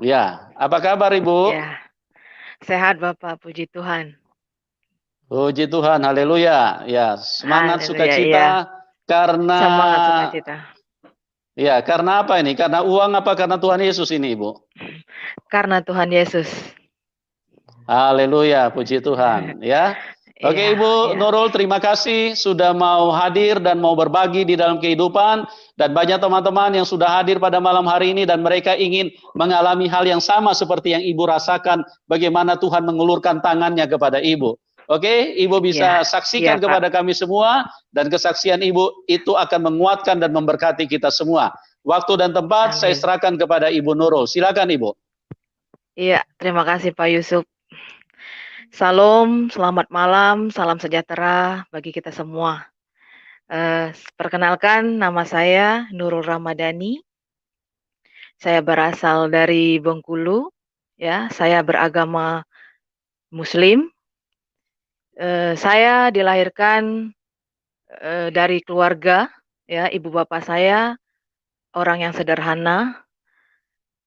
Ya, apa kabar Ibu? Ya, sehat Bapak, puji Tuhan. Puji Tuhan, haleluya. Ya, semangat Haleluya, iya. sukacita karena Semangat sukacita. karena apa ini? Karena uang apa karena Tuhan Yesus ini, Ibu? Karena Tuhan Yesus. Haleluya, puji Tuhan, ya. Oke, Iya, Ibu iya. Nurul, terima kasih sudah mau hadir dan mau berbagi di dalam kehidupan. Dan banyak teman-teman yang sudah hadir pada malam hari ini dan mereka ingin mengalami hal yang sama seperti yang Ibu rasakan, bagaimana Tuhan mengulurkan tangannya kepada Ibu. Oke, Ibu Iya, bisa iya saksikan Pak. kepada kami semua dan kesaksian Ibu itu akan menguatkan dan memberkati kita semua. Waktu dan tempat saya Amin. serahkan kepada Ibu Nurul. Silakan Ibu. Iya, terima kasih Pak Yusuf. Salam, selamat malam, salam sejahtera bagi kita semua. Perkenalkan, nama saya Nurul Ramadhani. Saya berasal dari Bengkulu. Ya, saya beragama Muslim. Saya dilahirkan dari keluarga, ya, ibu bapak saya orang yang sederhana.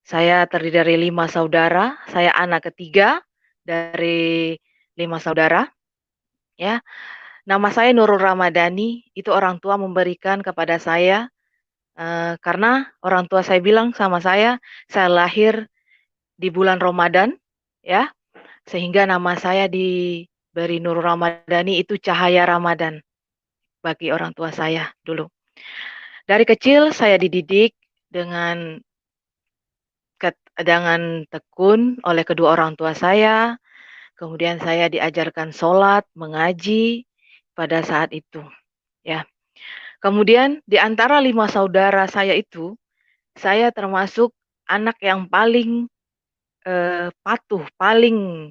Saya terdiri dari 5 saudara, saya anak ketiga dari 5 saudara, ya. Nama saya Nurul Ramadhani, itu orang tua memberikan kepada saya, karena orang tua saya bilang sama saya lahir di bulan Ramadan, ya, sehingga nama saya diberi Nurul Ramadhani, itu cahaya Ramadan bagi orang tua saya dulu. Dari kecil saya dididik dengan dengan tekun oleh kedua orang tua saya, kemudian saya diajarkan sholat, mengaji pada saat itu, ya. Kemudian di antara 5 saudara saya itu, saya termasuk anak yang paling, patuh, paling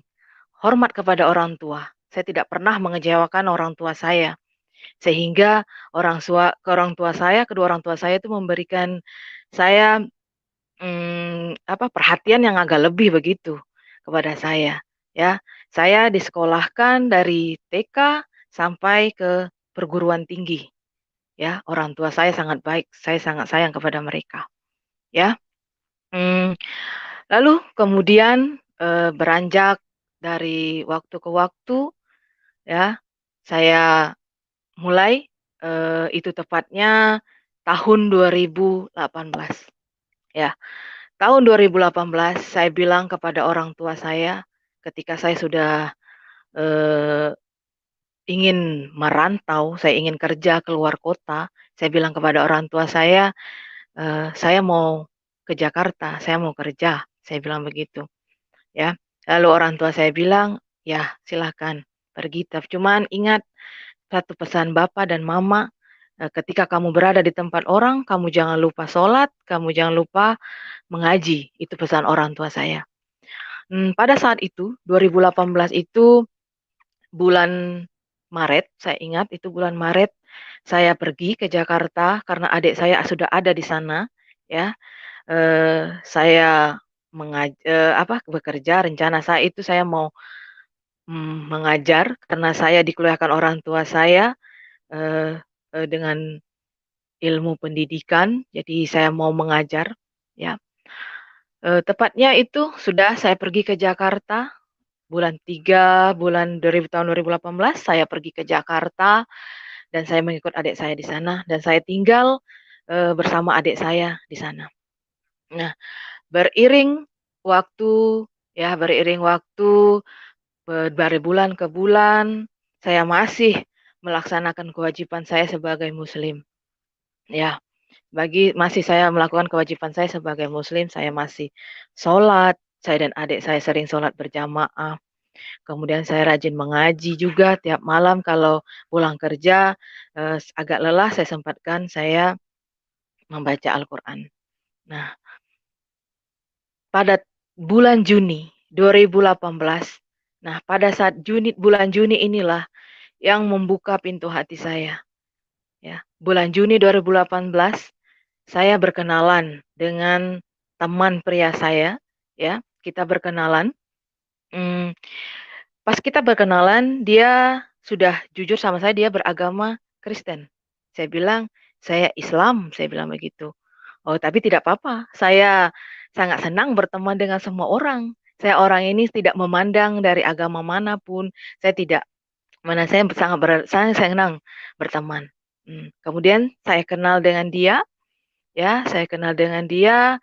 hormat kepada orang tua. Saya tidak pernah mengecewakan orang tua saya, sehingga orang tua saya, kedua orang tua saya itu memberikan saya perhatian yang agak lebih begitu kepada saya, ya. Saya disekolahkan dari TK sampai ke perguruan tinggi, ya. Orang tua saya sangat baik, saya sangat sayang kepada mereka, ya. Mmm, Lalu kemudian, beranjak dari waktu ke waktu, ya, saya mulai, itu tepatnya tahun 2018, ya. Tahun 2018 saya bilang kepada orang tua saya, ketika saya sudah, eee, ingin merantau, saya ingin kerja keluar kota, saya bilang kepada orang tua "Saya mau ke Jakarta, saya mau kerja," saya bilang begitu, ya. Lalu orang tua saya bilang, "Ya silahkan pergi, cuman ingat satu pesan Bapak dan Mama, ketika kamu berada di tempat orang, kamu jangan lupa sholat, kamu jangan lupa mengaji," itu pesan orang tua saya. Pada saat itu, 2018 itu bulan Maret, saya ingat itu bulan Maret, saya pergi ke Jakarta karena adik saya sudah ada di sana, ya. Saya bekerja, rencana saya itu saya mau, mengajar karena saya dikuliahkan orang tua saya, eee dengan ilmu pendidikan, jadi saya mau mengajar, ya. Tepatnya itu sudah saya pergi ke Jakarta. Bulan 3 bulan 2000 tahun 2018 saya pergi ke Jakarta dan saya mengikut adik saya di sana dan saya tinggal, bersama adik saya di sana. Nah, beriring waktu, ya, beriring waktu, dari bulan ke bulan, saya masih melaksanakan kewajiban saya sebagai muslim, ya. Masih saya melakukan kewajiban saya sebagai muslim, saya masih sholat, saya dan adik saya sering sholat berjamaah. Kemudian saya rajin mengaji juga tiap malam kalau pulang kerja, agak lelah saya sempatkan saya membaca Al-Quran. Nah, pada bulan Juni 2018, nah pada saat bulan Juni inilah yang membuka pintu hati saya, ya. Bulan Juni 2018, saya berkenalan dengan teman pria saya, ya, kita berkenalan, mmm pas kita berkenalan, dia sudah jujur sama saya, dia beragama Kristen. Saya bilang, "Saya Islam," saya bilang begitu. "Oh, tapi tidak apa-apa, sangat senang berteman dengan semua orang. Saya orang ini tidak memandang dari agama manapun, saya tidak mana saya saya senang berteman. Kemudian saya kenal dengan dia, ya, saya kenal dengan dia,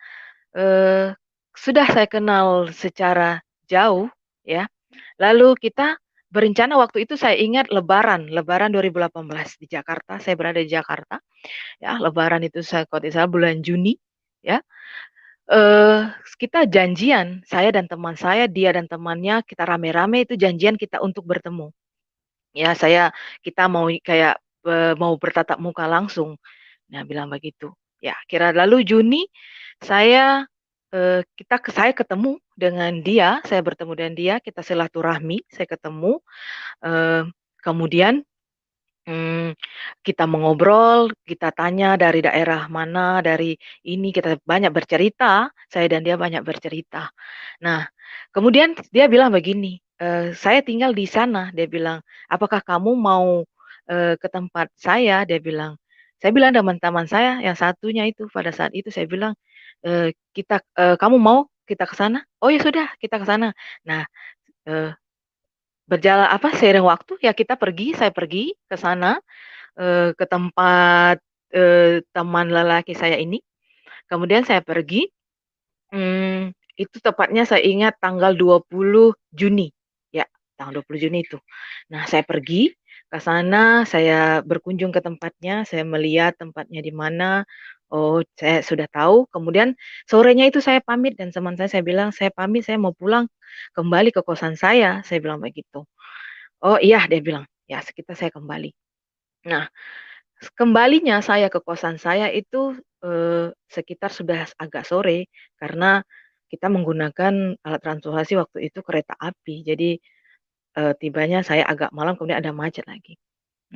eee, sudah saya kenal secara jauh, ya. Lalu kita berencana waktu itu saya ingat Lebaran 2018 di Jakarta, saya berada di Jakarta, ya, Lebaran itu saya kalau tidak salah bulan Juni, ya. Kita janjian, saya dan teman saya, dia dan temannya, kita rame-rame itu janjian kita untuk bertemu. Ya kita mau kayak, mau bertatap muka langsung. Nah, bilang begitu. Ya, lalu Juni saya, saya ketemu dengan dia, saya bertemu dengan dia, kita silaturahmi, saya ketemu, eee, kemudian kita mengobrol, kita tanya dari daerah mana, dari ini, kita banyak bercerita, saya dan dia banyak bercerita. Nah, kemudian dia bilang begini, "Saya tinggal di sana," dia bilang, "apakah kamu mau, ke tempat saya?" Dia bilang. Saya bilang teman-teman saya yang satunya itu, pada saat itu saya bilang, "Kamu mau kita ke sana?" "Oh ya sudah, kita ke sana." Nah, eee, seiring waktu ya kita pergi, saya pergi ke sana, ke tempat, teman lelaki saya ini, kemudian saya pergi, itu tepatnya saya ingat tanggal 20 Juni, ya, tanggal 20 Juni itu. Nah, saya pergi ke sana, saya berkunjung ke tempatnya, saya melihat tempatnya di mana, oh, saya sudah tahu, kemudian sorenya itu saya pamit dan teman saya bilang, "Saya pamit, saya mau pulang kembali ke kosan saya," bilang begitu. "Oh iya," dia bilang, "ya sekitar saya kembali." Nah, kembalinya saya ke kosan saya itu, sekitar sudah agak sore, karena kita menggunakan alat transportasi waktu itu kereta api. Jadi, tibanya saya agak malam, kemudian ada macet lagi.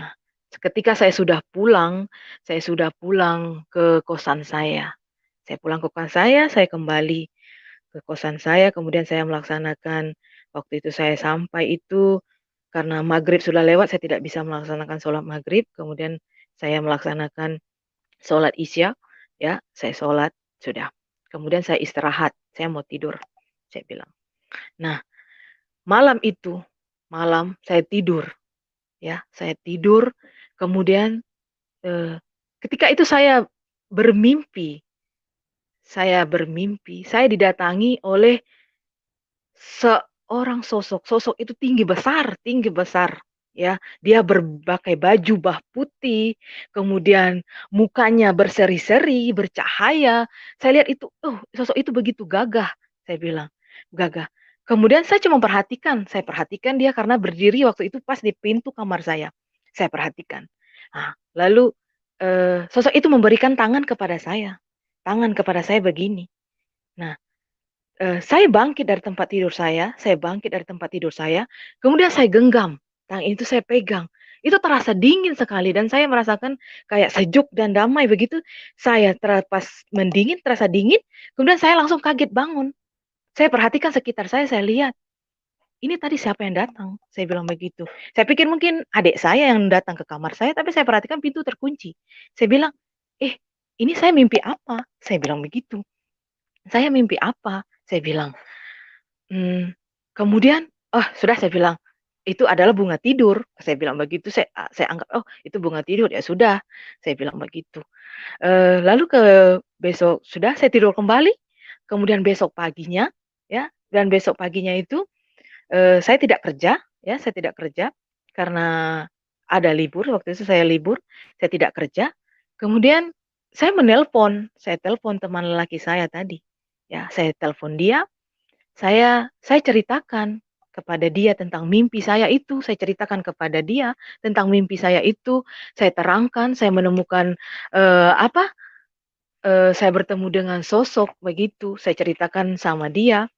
Nah, ketika saya sudah pulang ke kosan saya. Saya pulang ke kosan saya kembali ke kosan saya, kemudian saya melaksanakan waktu itu saya sampai itu karena maghrib sudah lewat, saya tidak bisa melaksanakan sholat maghrib, kemudian saya melaksanakan sholat Isya, ya, saya sholat, sudah. Kemudian saya istirahat, saya mau tidur, saya bilang. Nah, malam itu, saya tidur, ya, saya tidur, kemudian, eee, ketika itu saya didatangi oleh seorang sosok, sosok itu tinggi besar, ya. Dia berpakai baju putih, kemudian mukanya berseri-seri, bercahaya. Saya lihat itu, "Oh, sosok itu begitu gagah," saya bilang, "gagah." Kemudian saya perhatikan dia karena berdiri waktu itu pas di pintu kamar saya. Saya perhatikan. Nah, lalu, sosok itu memberikan tangan kepada saya begini. Nah, saya bangkit dari tempat tidur saya, kemudian saya genggam, tangan itu saya pegang. Itu terasa dingin sekali dan saya merasakan kayak sejuk dan damai begitu, pas mendingin, terasa dingin, kemudian saya langsung kaget bangun. Saya perhatikan sekitar saya lihat, "Ini tadi siapa yang datang?" Saya bilang begitu. Saya pikir mungkin adik saya yang datang ke kamar saya, tapi saya perhatikan pintu terkunci. Saya bilang, "Eh, ini saya mimpi apa?" Saya bilang begitu. "Saya mimpi apa?" Saya bilang. Mmm, kemudian, "Oh sudah," saya bilang, "itu adalah bunga tidur." Saya bilang begitu, saya anggap, "Oh itu bunga tidur, ya sudah," saya bilang begitu. Lalu besok sudah saya tidur kembali, kemudian besok paginya, ya, dan besok paginya itu, saya tidak kerja, ya, saya tidak kerja karena ada libur, waktu itu saya libur, saya tidak kerja. Kemudian saya telepon teman lelaki saya tadi, ya, saya telepon dia, saya ceritakan kepada dia tentang mimpi saya itu, saya ceritakan kepada dia tentang mimpi saya itu, saya terangkan, saya menemukan, saya bertemu dengan sosok begitu, saya ceritakan sama dia,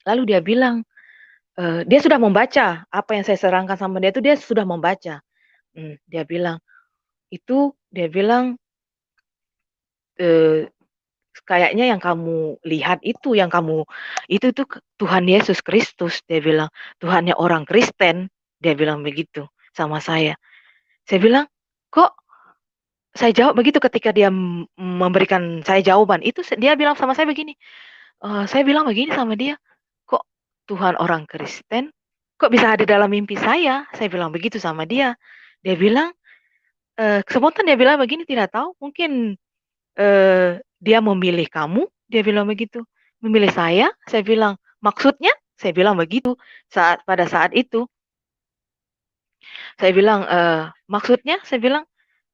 lalu dia bilang, dia sudah membaca apa yang saya serangkan sama dia itu dia sudah membaca. Dia bilang, dia bilang, eee "Kayaknya yang kamu lihat itu tuh Tuhan Yesus Kristus," dia bilang, "Tuhannya orang Kristen," dia bilang begitu sama saya. Saya bilang, "Kok?" Saya jawab begitu ketika dia memberikan saya jawaban, dia bilang sama saya begini, Saya bilang begini sama dia, "Kok Tuhan orang Kristen, kok bisa ada dalam mimpi saya?" Saya bilang begitu sama dia. Dia bilang, spontan dia bilang begini, "Tidak tahu, mungkin, dia memilih kamu," dia bilang begitu. "Memilih saya bilang, "Maksudnya?" Saya bilang begitu, pada saat itu. Saya bilang, "Maksudnya?" Saya bilang,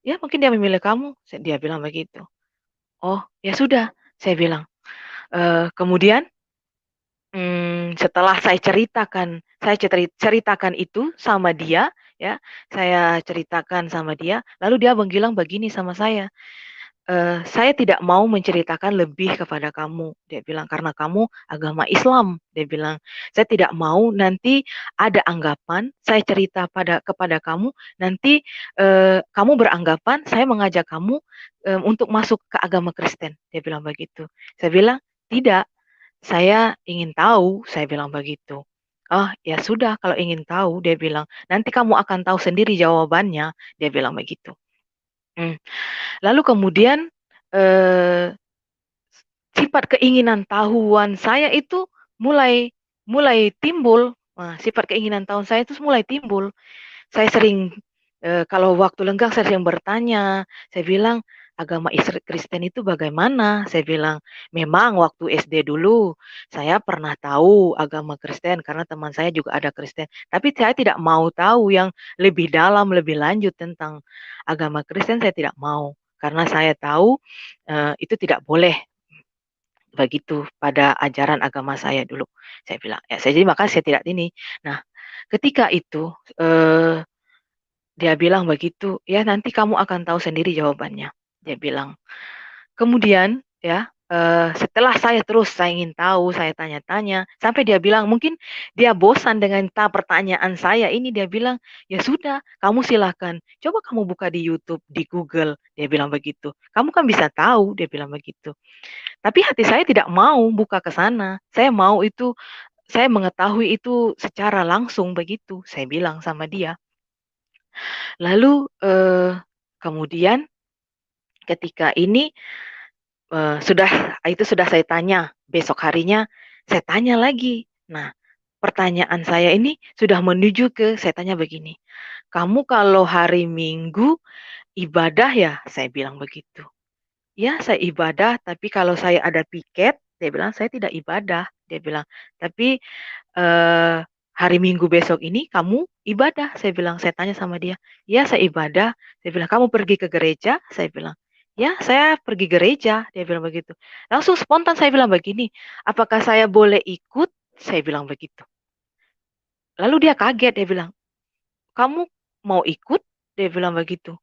"Ya mungkin dia memilih kamu," dia bilang begitu. "Oh, ya sudah," saya bilang. Kemudian, setelah saya ceritakan itu sama dia, ya, saya ceritakan sama dia, lalu dia bilang begini sama saya, "Saya tidak mau menceritakan lebih kepada kamu," dia bilang, "karena kamu agama Islam," dia bilang. "Saya tidak mau nanti ada anggapan saya cerita kepada kamu, nanti, kamu beranggapan saya mengajak kamu, untuk masuk ke agama Kristen," dia bilang begitu. Saya bilang, "Tidak, saya ingin tahu," saya bilang begitu. "Oh, ya sudah kalau ingin tahu," dia bilang, "nanti kamu akan tahu sendiri jawabannya," dia bilang begitu. Mmm, lalu kemudian, eee, sifat keinginan tahuan saya itu mulai mulai timbul. Sifat keinginan tahu saya itu mulai timbul. Saya sering, kalau waktu lenggang saya sering bertanya, saya bilang, "Agama Kristen itu bagaimana?" Saya bilang, "Memang waktu SD dulu saya pernah tahu agama Kristen karena teman saya juga ada Kristen, tapi saya tidak mau tahu yang lebih dalam, lebih lanjut tentang agama Kristen saya tidak mau, karena saya tahu, itu tidak boleh begitu pada ajaran agama saya dulu," saya bilang. Ya, jadi maka saya tidak ini. Nah, ketika itu, dia bilang begitu, "Ya nanti kamu akan tahu sendiri jawabannya," dia bilang. Kemudian ya, setelah saya ingin tahu, saya tanya-tanya, sampai dia bilang mungkin dia bosan dengan pertanyaan saya ini, dia bilang, "Ya sudah, kamu silahkan, coba kamu buka di YouTube, di Google," dia bilang begitu. "Kamu kan bisa tahu," dia bilang begitu. Tapi hati saya tidak mau buka ke sana, saya mengetahui itu secara langsung begitu, saya bilang sama dia. Lalu, kemudian ketika ini, sudah saya tanya, besok harinya saya tanya lagi. Nah, pertanyaan saya ini sudah menuju ke saya tanya begini, "Kamu kalau hari Minggu ibadah ya?" Saya bilang begitu. "Ya, saya ibadah, tapi kalau saya ada piket," dia bilang, "saya tidak ibadah," dia bilang. "Tapi, eee, hari Minggu besok ini kamu ibadah?" Saya bilang, saya tanya sama dia. "Ya, saya ibadah." Saya bilang, "Kamu pergi ke gereja?" Saya bilang, "Ya, saya pergi gereja," dia bilang begitu. Langsung spontan saya bilang begini, "Apakah saya boleh ikut?" Saya bilang begitu. Lalu dia kaget, dia bilang, "Kamu mau ikut?" Dia bilang begitu.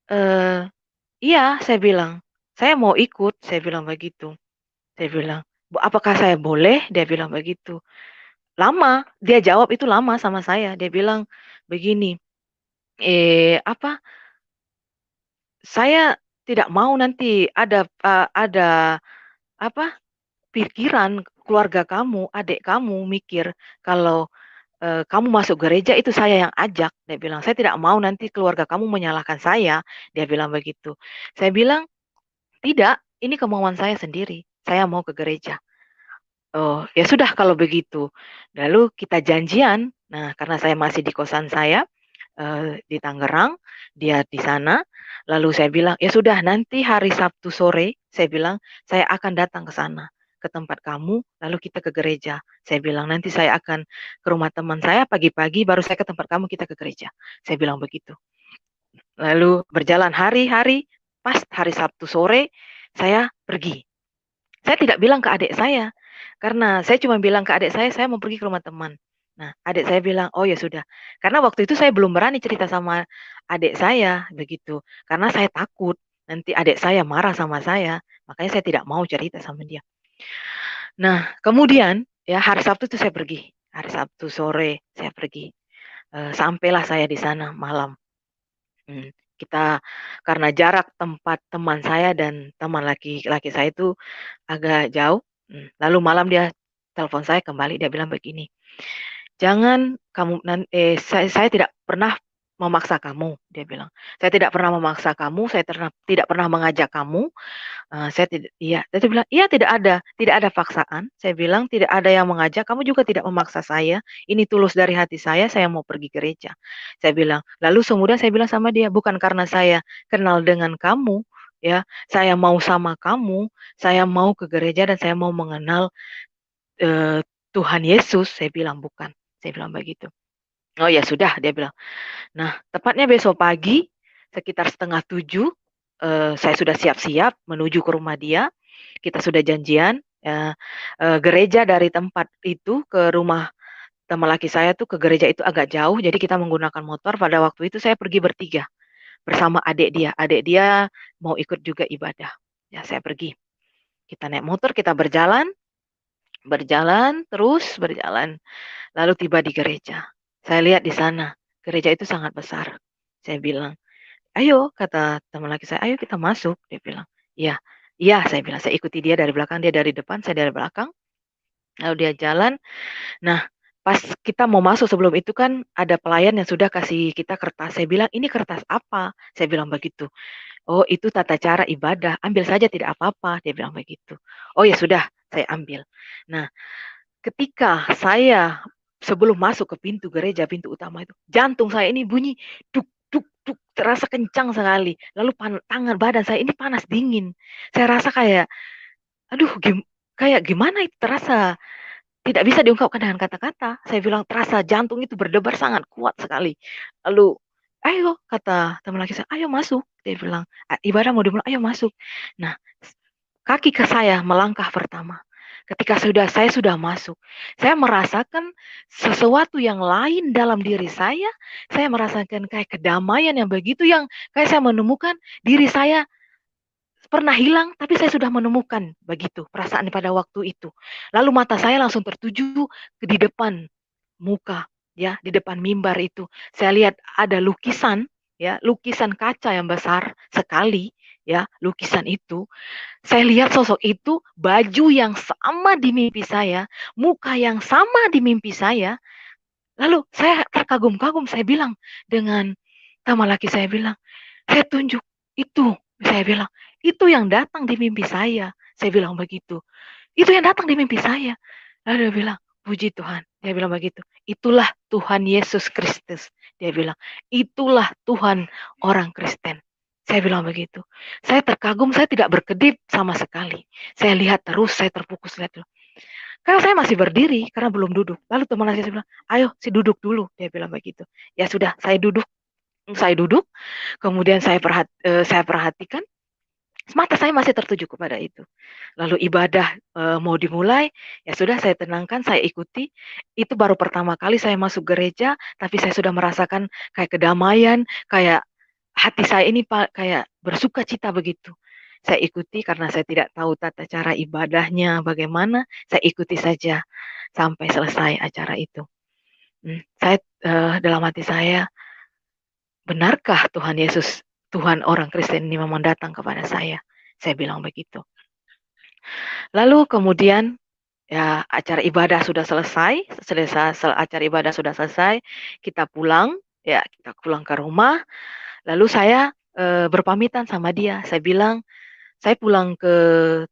Eee, "Iya," saya bilang, "saya mau ikut," saya bilang begitu. Saya bilang, "Apakah saya boleh?" Dia bilang begitu. Lama, dia jawab itu lama sama saya. Dia bilang begini, apa, "Saya tidak mau nanti ada apa, pikiran keluarga kamu, adik kamu mikir kalau, kamu masuk gereja itu saya yang ajak," dia bilang. "Saya tidak mau nanti keluarga kamu menyalahkan saya," dia bilang begitu. Saya bilang, "Tidak, ini kemauan saya sendiri. Saya mau ke gereja." Oh, ya sudah kalau begitu. Lalu kita janjian. Nah, karena saya masih di kosan saya, di Tangerang, dia di sana. Lalu saya bilang, "Ya sudah nanti hari Sabtu sore," saya bilang, "saya akan datang ke sana, ke tempat kamu, lalu kita ke gereja." Saya bilang, "Nanti saya akan ke rumah teman saya pagi-pagi, baru saya ke tempat kamu, kita ke gereja." Saya bilang begitu. Lalu berjalan hari-hari, pas hari Sabtu sore, saya pergi. Saya tidak bilang ke adik saya, karena saya cuma bilang ke adik saya mau pergi ke rumah teman. Nah, adik saya bilang, "Oh ya sudah." Karena waktu itu saya belum berani cerita sama adik saya, begitu. Karena saya takut nanti adik saya marah sama saya, makanya saya tidak mau cerita sama dia. Nah, kemudian ya hari Sabtu itu saya pergi, hari Sabtu sore saya pergi, sampailah saya di sana malam. Kita karena jarak tempat teman saya dan teman laki-laki saya itu agak jauh, lalu malam dia telepon saya kembali, dia bilang begini, "Jangan kamu saya tidak pernah memaksa kamu, dia bilang. Saya tidak pernah memaksa kamu, saya tidak pernah mengajak kamu. Saya tidak, iya, dia bilang, iya tidak ada paksaan. Saya bilang tidak ada yang mengajak, kamu juga tidak memaksa saya. Ini tulus dari hati saya mau pergi gereja. Saya bilang, lalu kemudian saya bilang sama dia, bukan karena saya kenal dengan kamu, ya, saya mau sama kamu, saya mau ke gereja dan saya mau mengenal Tuhan Yesus. Saya bilang bukan, saya bilang begitu. Oh ya sudah, dia bilang. Nah, tepatnya besok pagi sekitar 6:30, saya sudah siap-siap menuju ke rumah dia. Kita sudah janjian, gereja dari tempat itu ke rumah teman laki saya tuh ke gereja itu agak jauh, jadi kita menggunakan motor. Pada waktu itu saya pergi bertiga bersama adik dia. Adik dia mau ikut juga ibadah. Ya, saya pergi. Kita naik motor, kita berjalan, terus berjalan. Lalu tiba di gereja. Saya lihat di sana, gereja itu sangat besar. Saya bilang, "Ayo," kata teman laki saya, "ayo kita masuk." Dia bilang, "Iya." "Iya," saya bilang. Saya ikuti dia dari belakang, dia dari depan, saya dari belakang. Lalu dia jalan. Nah, pas kita mau masuk sebelum itu kan ada pelayan yang sudah kasih kita kertas. Saya bilang, "Ini kertas apa?" Saya bilang begitu. "Oh, itu tata cara ibadah. Ambil saja tidak apa-apa." Dia bilang begitu. Oh ya sudah, saya ambil. Nah, ketika saya sebelum masuk ke pintu gereja, pintu utama itu, jantung saya ini bunyi duk duk duk, terasa kencang sekali. Lalu tangan badan saya ini panas dingin. Saya rasa kayak, aduh, kayak gimana itu terasa tidak bisa diungkapkan dengan kata-kata. Saya bilang terasa jantung itu berdebar sangat kuat sekali. Lalu, "Ayo," kata teman laki saya, "ayo masuk." Dia bilang, "Ibadah mau dimulai, ayo masuk." Nah, kaki ke saya melangkah pertama. Ketika saya sudah masuk, saya merasakan sesuatu yang lain dalam diri saya. Saya merasakan kayak kedamaian yang begitu, yang kayak saya menemukan diri saya pernah hilang, tapi saya sudah menemukan begitu perasaan pada waktu itu. Lalu mata saya langsung tertuju di depan muka, ya, di depan mimbar itu. Saya lihat ada lukisan, ya, lukisan kaca yang besar sekali, ya, lukisan itu. Saya lihat sosok itu, baju yang sama di mimpi saya, muka yang sama di mimpi saya. Lalu saya terkagum-kagum, saya bilang dengan sama laki saya bilang, "Saya tunjuk, itu," saya bilang, "itu yang datang di mimpi saya." Saya bilang begitu. "Itu yang datang di mimpi saya." Lalu dia bilang, "Puji Tuhan." Dia bilang begitu. "Itulah Tuhan Yesus Kristus." Dia bilang, "Itulah Tuhan orang Kristen." Saya bilang begitu. Saya terkagum, saya tidak berkedip sama sekali. Saya lihat terus, saya terfokus lihat terus. Karena saya masih berdiri karena belum duduk. Lalu teman saya bilang, "Ayo, si duduk dulu." Dia bilang begitu. Ya sudah, saya duduk. Saya duduk, kemudian saya perhatikan, mata saya masih tertuju kepada itu. Lalu ibadah mau dimulai, ya sudah saya tenangkan, saya ikuti. Itu baru pertama kali saya masuk gereja, tapi saya sudah merasakan kayak kedamaian, kayak hati saya ini kayak bersuka cita begitu. Saya ikuti karena saya tidak tahu tata cara ibadahnya bagaimana, saya ikuti saja sampai selesai acara itu. Saya dalam hati saya, benarkah Tuhan Yesus, Tuhan orang Kristen ini memang datang kepada saya? Saya bilang begitu. Lalu kemudian ya acara ibadah sudah selesai, acara ibadah sudah selesai, kita pulang, ya kita pulang ke rumah. Lalu saya berpamitan sama dia. Saya bilang, "Saya pulang ke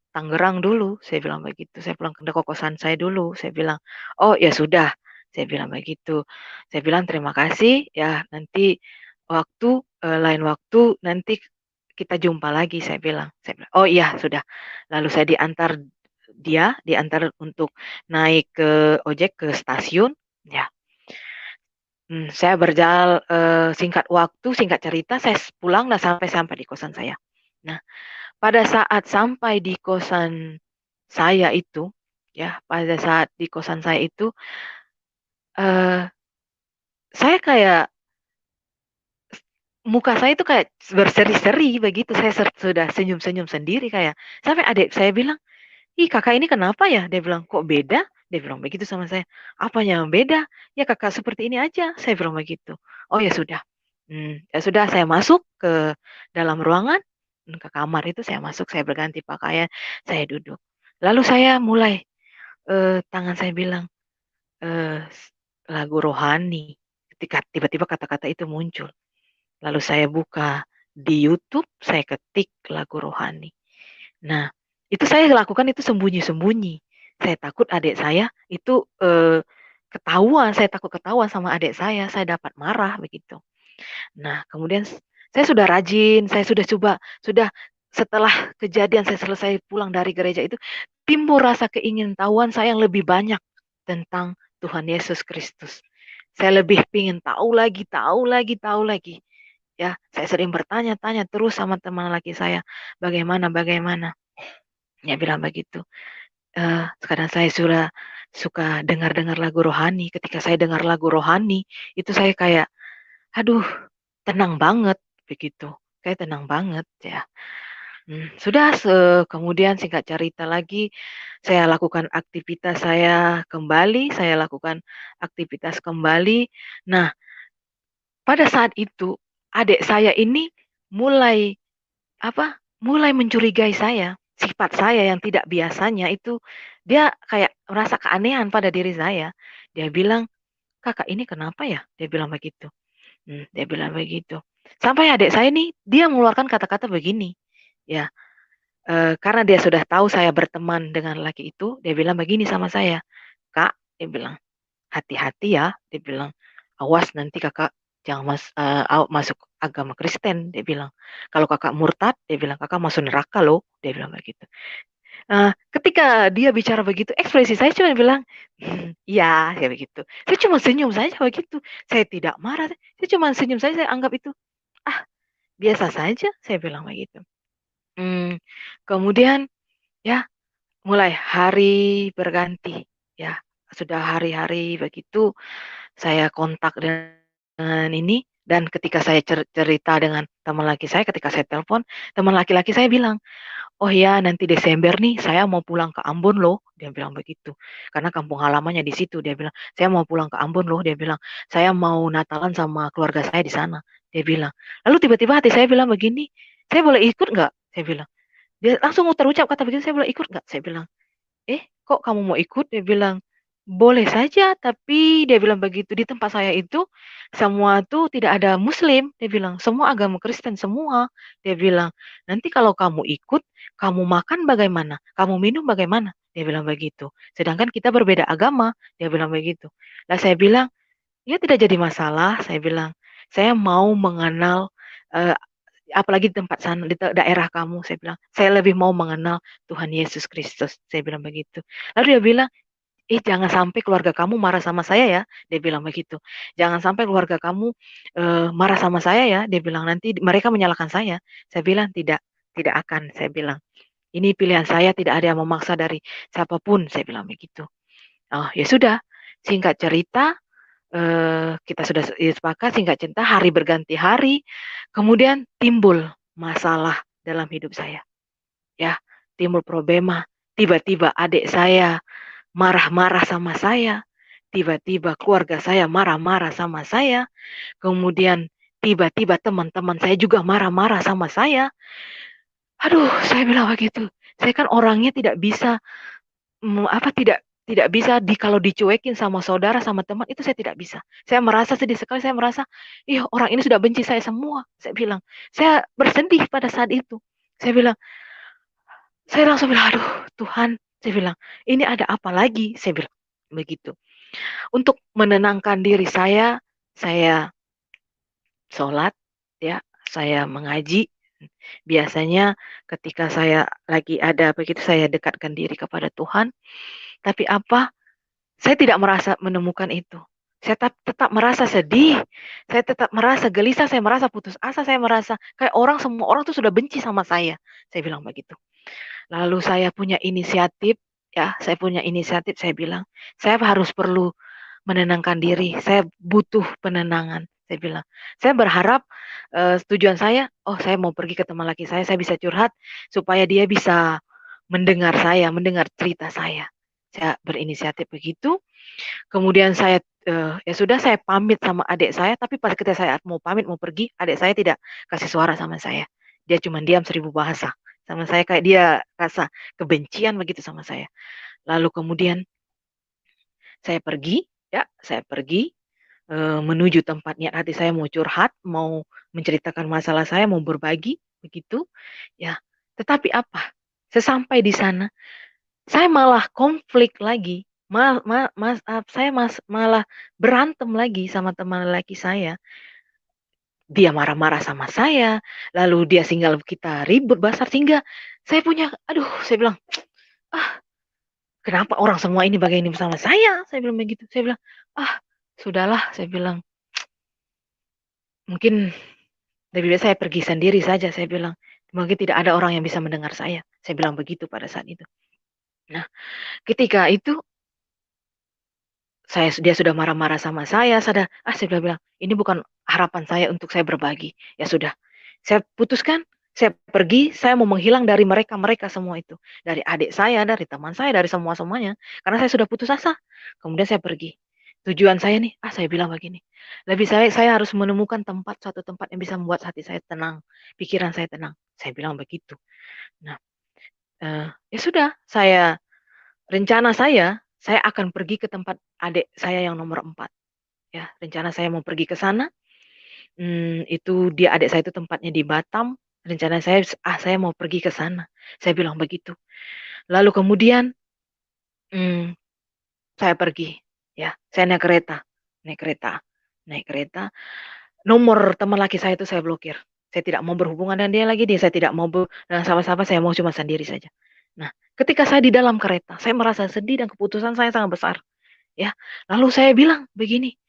Tangerang dulu." Saya bilang begitu. "Saya pulang ke kokosan saya dulu." Saya bilang, "Oh ya sudah." Saya bilang begitu. Saya bilang, "Terima kasih ya, nanti lain waktu nanti kita jumpa lagi." Saya bilang. "Oh iya sudah." Lalu saya diantar untuk naik ke ojek ke stasiun, ya. Saya singkat cerita, saya pulang dan sampai di kosan saya. Nah, pada saat sampai di kosan saya itu, ya, pada saat di kosan saya itu, eee, saya kayak muka saya itu kayak berseri-seri begitu, saya sudah senyum-senyum sendiri kayak, sampai adik saya bilang, "Ih, Kakak ini kenapa ya?" Dia bilang, "Kok beda?" Dia bilang begitu sama saya. "Apanya yang beda?" "Ya Kakak seperti ini aja." Saya bilang begitu. "Oh ya sudah." Ya sudah saya masuk ke dalam ruangan, ke kamar itu saya masuk, saya berganti pakaian, saya duduk. Lalu saya mulai, tangan saya bilang, eee, lagu rohani. tiba-tiba kata-kata itu muncul. Lalu saya buka di YouTube, saya ketik lagu rohani. Nah, itu saya lakukan itu sembunyi-sembunyi. Saya takut adik saya itu ketahuan, saya takut ketahuan sama adik saya dapat marah begitu. Nah, kemudian saya sudah rajin, saya sudah coba, sudah setelah kejadian saya selesai pulang dari gereja itu, timbul rasa keingintahuan saya yang lebih banyak tentang Tuhan Yesus Kristus. Saya lebih ingin tahu lagi, tahu lagi, tahu lagi. Ya, saya sering bertanya-tanya terus sama teman laki saya, bagaimana. Ya bilang begitu. Sekarang saya sudah suka dengar-dengar lagu rohani. Ketika saya dengar lagu rohani, itu saya kayak, aduh, tenang banget begitu. Kayak tenang banget ya. Sudah kemudian singkat cerita lagi, saya lakukan aktivitas saya kembali, saya lakukan aktivitas kembali. Nah, pada saat itu adik saya ini mulai mulai mencurigai saya. Sifat saya yang tidak biasanya itu dia kayak merasa keanehan pada diri saya. Dia bilang, "Kakak ini kenapa ya?" Dia bilang begitu. Dia bilang begitu. Sampai adik saya nih dia mengeluarkan kata-kata begini, ya, karena dia sudah tahu saya berteman dengan laki itu, dia bilang begini sama saya, "Kak," dia bilang, "hati-hati ya," dia bilang, "awas nanti Kakak jangan masuk agama Kristen," dia bilang. "Kalau Kakak murtad," dia bilang, "Kakak masuk neraka loh," dia bilang begitu. Ketika dia bicara begitu, ekspresi saya cuma bilang, iya," kayak begitu. Saya cuma senyum saja begitu. Saya tidak marah, saya cuma senyum saja, saya anggap itu, "Ah, biasa saja," saya bilang begitu. Kemudian ya mulai hari berganti, ya, sudah hari-hari begitu, saya kontak dengan ini, dan ketika saya cerita dengan teman laki saya, ketika saya telepon, teman laki-laki saya bilang, "Oh ya, nanti Desember nih saya mau pulang ke Ambon loh," dia bilang begitu. Karena kampung halamannya di situ, dia bilang, "Saya mau pulang ke Ambon loh," dia bilang, "Saya mau Natalan sama keluarga saya di sana," dia bilang. Lalu tiba-tiba hati saya bilang begini, "Saya boleh ikut nggak?" Saya bilang. Dia langsung terucap kata begitu, saya bilang, "Ikut nggak?" Saya bilang. Kok kamu mau ikut?" Dia bilang, "Boleh saja, tapi," dia bilang begitu, "di tempat saya itu semua tuh tidak ada muslim," dia bilang, "semua agama Kristen semua," dia bilang, "Nanti kalau kamu ikut, kamu makan bagaimana? Kamu minum bagaimana?" Dia bilang begitu. "Sedangkan kita berbeda agama," dia bilang begitu. Lah saya bilang, "Ya tidak jadi masalah," saya bilang, "saya mau mengenal, eee, apalagi di tempat sana, di daerah kamu," saya bilang, "saya lebih mau mengenal Tuhan Yesus Kristus," saya bilang begitu. Lalu dia bilang, jangan sampai keluarga kamu marah sama saya ya," dia bilang begitu. "Jangan sampai keluarga kamu, marah sama saya ya," dia bilang, "nanti mereka menyalahkan saya." Saya bilang, "Tidak, tidak akan," saya bilang. "Ini pilihan saya, tidak ada yang memaksa dari siapapun," saya bilang begitu. Oh, ya sudah, singkat cerita, kita sudah sepakat, singkat cerita hari berganti hari, kemudian timbul masalah dalam hidup saya, ya, timbul problema. Tiba-tiba adik saya marah-marah sama saya, tiba-tiba keluarga saya marah-marah sama saya, kemudian tiba-tiba teman-teman saya juga marah-marah sama saya. Aduh, saya bilang begitu, saya kan orangnya tidak bisa, tidak tidak bisa kalau dicuekin sama saudara, sama teman, itu saya tidak bisa. Saya merasa sedih sekali, saya merasa, "Ih, orang ini sudah benci saya semua," saya bilang. Saya bersedih pada saat itu. Saya bilang saya langsung bilang, "Aduh Tuhan," saya bilang, "ini ada apa lagi?" Saya bilang begitu. Untuk menenangkan diri saya sholat, ya, saya mengaji. Biasanya ketika saya lagi ada begitu, saya dekatkan diri kepada Tuhan. Tapi saya tidak merasa menemukan itu. Saya tetap merasa sedih, saya tetap merasa gelisah, saya merasa putus asa, saya merasa kayak semua orang tuh sudah benci sama saya. Saya bilang begitu. Lalu saya punya inisiatif, ya, saya bilang, saya harus perlu menenangkan diri, saya butuh penenangan, saya bilang. Saya berharap, tujuan saya, saya mau pergi ke teman laki saya bisa curhat supaya dia bisa mendengar saya, mendengar cerita saya. Saya berinisiatif begitu, kemudian ya sudah saya pamit sama adik saya, tapi pas ketika saya mau pamit, mau pergi, adik saya tidak kasih suara sama saya. Dia cuma diam 1000 bahasa sama saya, kayak dia rasa kebencian begitu sama saya. Lalu kemudian saya pergi, ya, saya pergi, menuju tempat niat hati saya mau curhat, mau menceritakan masalah saya, mau berbagi, begitu. Ya, tetapi apa? Sesampai di sana, saya malah konflik lagi. Malah berantem lagi sama teman lelaki saya. Dia marah-marah sama saya, lalu dia tinggal kita ribut besar sehingga saya punya, aduh, saya bilang, ah, kenapa orang semua ini begini sama saya? Saya bilang begitu. Saya bilang, ah, sudahlah, saya bilang, mungkin lebih baik saya pergi sendiri saja, saya bilang. Mungkin tidak ada orang yang bisa mendengar saya. Saya bilang begitu pada saat itu. Nah, ketika itu dia sudah marah-marah sama saya sudah bilang, ini bukan harapan saya untuk saya berbagi. Ya sudah, saya putuskan, saya pergi, saya mau menghilang dari mereka semua itu. Dari adik saya, dari teman saya, dari semua-semuanya. Karena saya sudah putus asa. Kemudian saya pergi. Tujuan saya nih, saya bilang begini. Lebih saya harus menemukan suatu tempat yang bisa membuat hati saya tenang, pikiran saya tenang. Saya bilang begitu. Nah, ya sudah, rencana saya akan pergi ke tempat adik saya yang nomor 4. Ya, rencana saya mau pergi ke sana. Itu dia adik saya itu tempatnya di Batam. Rencana saya mau pergi ke sana. Saya bilang begitu. Lalu kemudian hmm, saya pergi. Ya, saya naik kereta, naik kereta, naik kereta. Nomor teman laki saya itu saya blokir. Saya tidak mau berhubungan dengan dia lagi. Saya tidak mau dengan sama-sama. Saya mau cuma sendiri saja. Nah, ketika saya di dalam kereta, saya merasa sedih dan keputusan saya sangat besar. Ya, lalu saya bilang begini,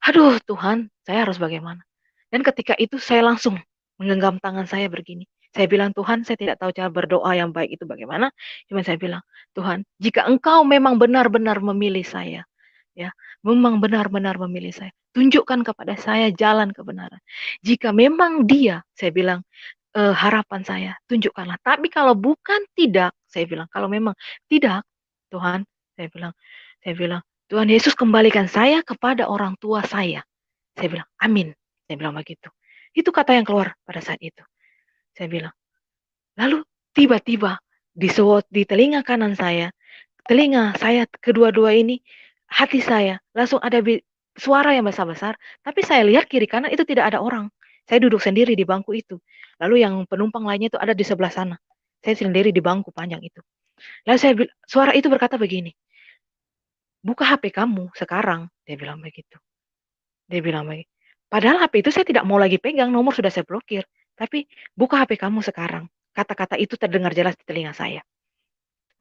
aduh Tuhan, saya harus bagaimana? Dan ketika itu saya langsung menggenggam tangan saya begini. Saya bilang, Tuhan, saya tidak tahu cara berdoa yang baik itu bagaimana. Cuma saya bilang, Tuhan, jika Engkau memang benar-benar memilih saya, ya, memang benar-benar memilih saya, tunjukkan kepada saya jalan kebenaran. Jika memang Dia, saya bilang, harapan saya, tunjukkanlah. Tapi kalau bukan tidak, saya bilang, kalau memang tidak, Tuhan, saya bilang, Tuhan Yesus kembalikan saya kepada orang tua saya. Saya bilang, amin. Saya bilang begitu. Itu kata yang keluar pada saat itu. Saya bilang. Lalu tiba-tiba di telinga kanan saya, telinga saya kedua-dua ini, hati saya langsung ada suara yang besar-besar. Tapi saya lihat kiri kanan itu tidak ada orang. Saya duduk sendiri di bangku itu. Lalu yang penumpang lainnya itu ada di sebelah sana. Saya sendiri di bangku panjang itu. Lalu suara itu berkata begini, buka HP kamu sekarang. Dia bilang begitu. Dia bilang begitu. Padahal HP itu saya tidak mau lagi pegang, nomor sudah saya blokir. Tapi buka HP kamu sekarang. Kata-kata itu terdengar jelas di telinga saya.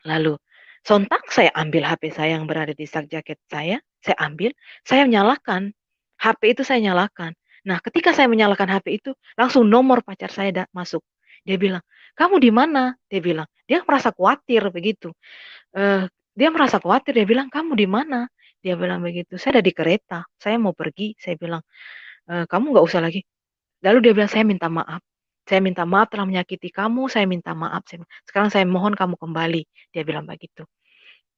Lalu sontak saya ambil HP saya yang berada di sak jaket saya ambil, saya nyalakan. HP itu saya nyalakan. Nah, ketika saya menyalakan HP itu, langsung nomor pacar saya masuk. Dia bilang, kamu di mana? Dia bilang, dia merasa khawatir begitu. Dia merasa khawatir, dia bilang, kamu di mana? Dia bilang begitu, saya ada di kereta, saya mau pergi. Saya bilang, kamu nggak usah lagi. Lalu dia bilang, saya minta maaf. Saya minta maaf telah menyakiti kamu, saya minta maaf. Sekarang saya mohon kamu kembali. Dia bilang begitu.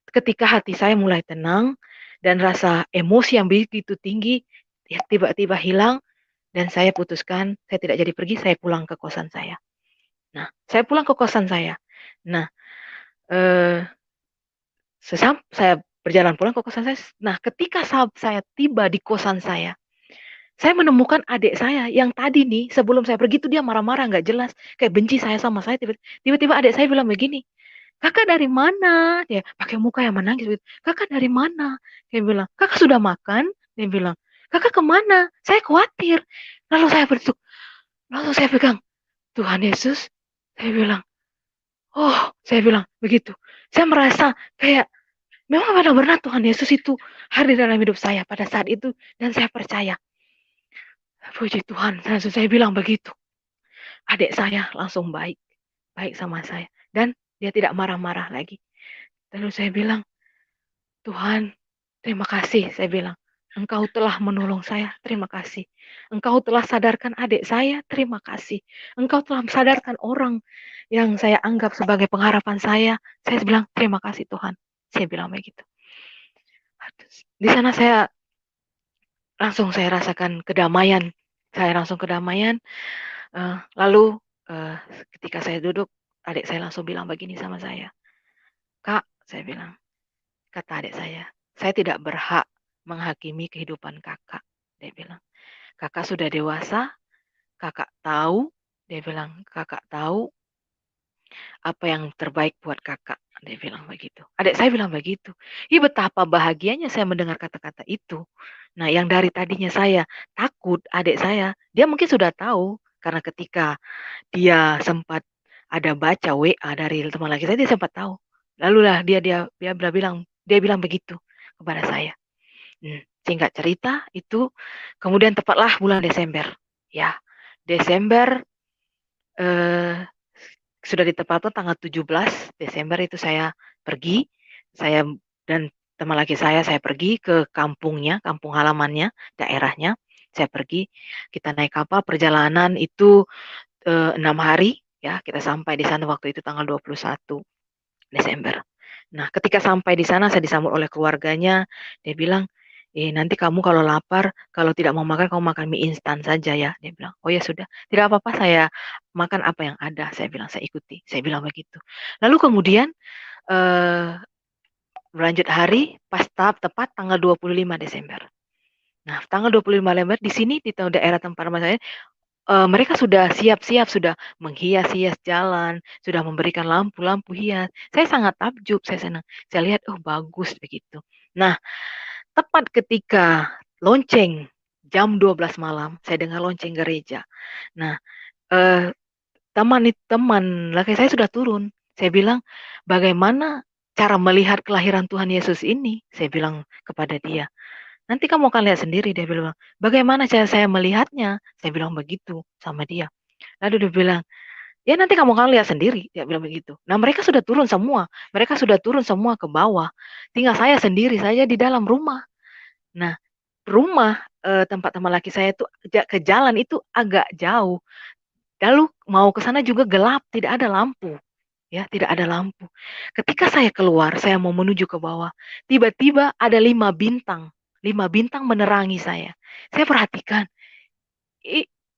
Ketika hati saya mulai tenang, dan rasa emosi yang begitu tinggi, ya, tiba-tiba hilang, dan saya putuskan, saya tidak jadi pergi, saya pulang ke kosan saya. Nah, saya pulang ke kosan saya. Nah, saya berjalan pulang ke kosan saya. Nah, ketika saya tiba di kosan saya menemukan adik saya yang tadi nih sebelum saya pergi itu dia marah-marah nggak jelas, kayak benci saya sama saya. Tiba-tiba adik saya bilang begini, kakak dari mana? Dia pakai muka yang menangis. Kakak dari mana? Dia bilang, kakak sudah makan? Dia bilang, kakak kemana? Saya khawatir. Lalu lalu saya pegang, Tuhan Yesus. Saya bilang, oh, saya bilang begitu. Saya merasa kayak memang benar-benar Tuhan Yesus itu hadir dalam hidup saya pada saat itu, dan saya percaya. Puji Tuhan, langsung saya bilang begitu. Adik saya langsung baik sama saya. Dan dia tidak marah-marah lagi. Lalu saya bilang, Tuhan, terima kasih. Saya bilang, Engkau telah menolong saya, terima kasih. Engkau telah sadarkan adik saya, terima kasih. Engkau telah sadarkan orang yang saya anggap sebagai pengharapan saya. Saya bilang, terima kasih Tuhan. Saya bilang begitu. Di sana saya rasakan kedamaian. Saya langsung kedamaian. Lalu ketika saya duduk, adik saya langsung bilang begini sama saya. Kak, saya bilang, kata adik saya tidak berhak menghakimi kehidupan kakak. Dia bilang, kakak sudah dewasa, kakak tahu, dia bilang, kakak tahu apa yang terbaik buat kakak. Dia bilang begitu. Adik saya bilang begitu. Ih, betapa bahagianya saya mendengar kata-kata itu. Nah, yang dari tadinya saya takut, adik saya, dia mungkin sudah tahu. Karena ketika dia sempat ada baca WA dari teman laki saya, dia sempat tahu. Lalu lah dia bilang begitu kepada saya. Singkat cerita itu kemudian tepatlah bulan Desember. Ya, Desember eh, sudah ditempatkan tanggal 17 Desember itu saya pergi, saya dan teman laki saya pergi ke kampungnya, kampung halamannya, daerahnya. Saya pergi, kita naik kapal, perjalanan itu 6 hari, ya, kita sampai di sana waktu itu tanggal 21 Desember. Nah, ketika sampai di sana saya disambut oleh keluarganya, dia bilang, nanti kamu kalau lapar, kalau tidak mau makan, kamu makan mie instan saja ya. Dia bilang, oh ya sudah, tidak apa-apa, saya makan apa yang ada. Saya bilang, saya ikuti. Saya bilang begitu. Lalu kemudian eh, berlanjut hari, pas tepat tanggal 25 Desember. Nah, tanggal 25 Desember di sini di daerah tempat rumah saya, mereka sudah siap-siap, sudah menghias-hias jalan, sudah memberikan lampu-lampu hias. Saya sangat takjub, saya senang. Saya lihat, oh bagus begitu. Nah, tepat ketika lonceng jam 12 malam, saya dengar lonceng gereja. Nah, eh, teman laki saya sudah turun. Saya bilang, bagaimana cara melihat kelahiran Tuhan Yesus ini? Saya bilang kepada dia. Nanti kamu akan lihat sendiri, dia bilang. Bagaimana cara saya melihatnya? Saya bilang begitu sama dia. Lalu dia bilang, ya nanti kamu akan lihat sendiri, dia bilang begitu. Nah, mereka sudah turun semua. Mereka sudah turun semua ke bawah. Tinggal saya sendiri saja di dalam rumah. Nah, rumah tempat teman laki saya itu ke jalan itu agak jauh. Lalu mau ke sana juga gelap, tidak ada lampu. Ya, tidak ada lampu. Ketika saya keluar, saya mau menuju ke bawah. Tiba-tiba ada 5 bintang. 5 bintang menerangi saya. Saya perhatikan,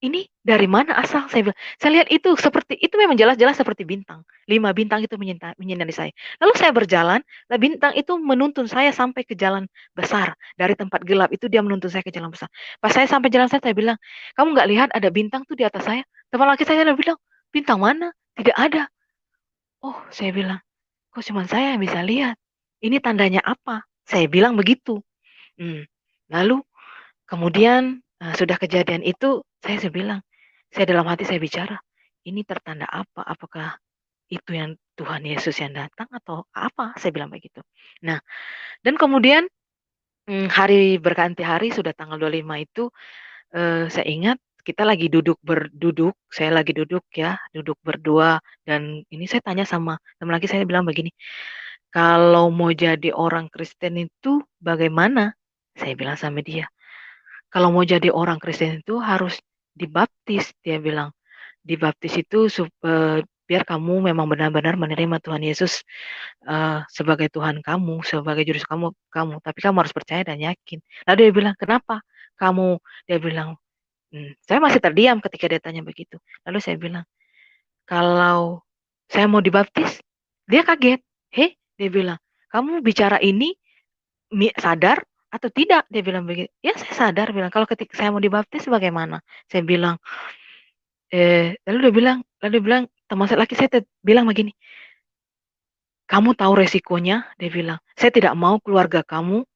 ini dari mana asal? Saya bilang, saya lihat itu memang jelas-jelas seperti bintang. 5 bintang itu menyinari saya. Lalu saya berjalan, lah bintang itu menuntun saya sampai ke jalan besar. Dari tempat gelap itu dia menuntun saya ke jalan besar. Pas saya sampai jalan saya bilang, kamu nggak lihat ada bintang tuh di atas saya? Teman laki saya bilang, bintang mana? Tidak ada. Oh, saya bilang, kok cuma saya yang bisa lihat? Ini tandanya apa? Saya bilang begitu. Lalu kemudian sudah kejadian itu, saya bilang, saya dalam hati saya bicara, ini tertanda apa? Apakah itu yang Tuhan Yesus yang datang atau apa? Saya bilang begitu. Nah, dan kemudian hari berganti hari sudah tanggal 25 itu, saya ingat kita lagi berduduk, saya lagi duduk ya, duduk berdua, dan ini saya tanya sama teman lagi, saya bilang begini, kalau mau jadi orang Kristen itu bagaimana? Saya bilang sama dia, kalau mau jadi orang Kristen itu harus dibaptis, dia bilang. Dibaptis itu biar kamu memang benar-benar menerima Tuhan Yesus sebagai Tuhan kamu, sebagai juru kamu. Tapi kamu harus percaya dan yakin. Lalu dia bilang, kenapa kamu? Dia bilang, saya masih terdiam ketika dia tanya begitu. Lalu saya bilang, kalau saya mau dibaptis, dia kaget. Heh, dia bilang, kamu bicara ini sadar atau tidak? Dia bilang begitu. Ya, saya sadar. Bilang, kalau ketika saya mau dibaptis bagaimana? Saya bilang, lalu dia bilang, teman saya laki saya bilang begini, kamu tahu resikonya? Dia bilang, saya tidak mau keluarga kamu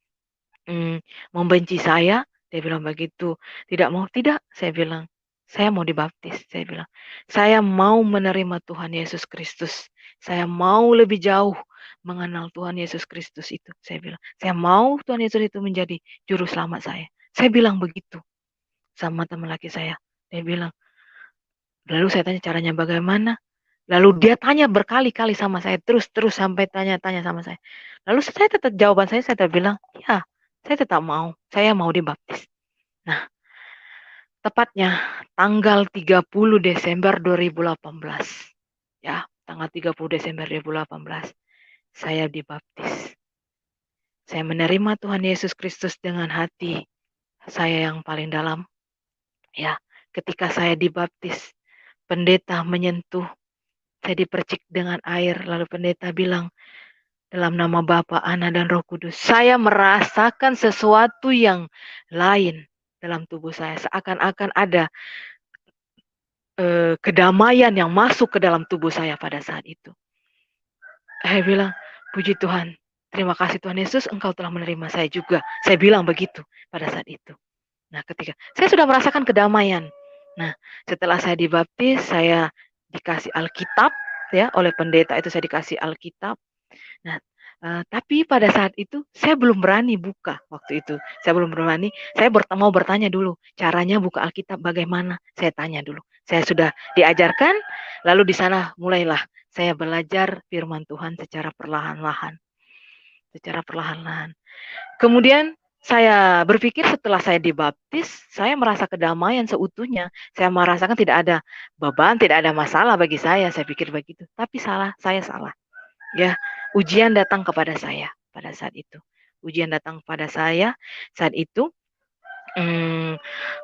membenci saya. Dia bilang begitu. Tidak mau, tidak. Saya bilang, saya mau dibaptis. Saya bilang, saya mau menerima Tuhan Yesus Kristus. Saya mau lebih jauh mengenal Tuhan Yesus Kristus itu. Saya bilang, saya mau Tuhan Yesus itu menjadi juru selamat saya. Saya bilang begitu sama teman laki saya. Dia bilang, lalu saya tanya caranya bagaimana? Lalu dia tanya berkali-kali sama saya, terus sampai tanya-tanya sama saya. Lalu saya tetap jawaban saya tetap bilang, ya, saya tetap mau, saya mau dibaptis. Nah, tepatnya tanggal 30 Desember 2018. Ya, tanggal 30 Desember 2018, saya dibaptis. Saya menerima Tuhan Yesus Kristus dengan hati saya yang paling dalam. Ya, ketika saya dibaptis, pendeta menyentuh, saya dipercik dengan air, lalu pendeta bilang, dalam nama Bapa, Anak, dan Roh Kudus. Saya merasakan sesuatu yang lain dalam tubuh saya. Seakan-akan ada kedamaian yang masuk ke dalam tubuh saya pada saat itu. Saya bilang, puji Tuhan, terima kasih Tuhan Yesus, Engkau telah menerima saya juga. Saya bilang begitu pada saat itu. Nah, ketika saya sudah merasakan kedamaian. Nah, setelah saya dibaptis, saya dikasih Alkitab, ya, oleh pendeta itu saya dikasih Alkitab. Nah, tapi pada saat itu saya belum berani buka waktu itu. Saya belum berani. Saya mau bertanya dulu, caranya buka Alkitab bagaimana? Saya tanya dulu. Saya sudah diajarkan, lalu di sana mulailah saya belajar firman Tuhan secara perlahan-lahan. Secara perlahan-lahan. Kemudian saya berpikir setelah saya dibaptis, saya merasa kedamaian seutuhnya. Saya merasakan tidak ada beban, tidak ada masalah bagi saya. Saya pikir begitu. Tapi saya salah. Ya, ujian datang kepada saya pada saat itu. Ujian datang kepada saya saat itu.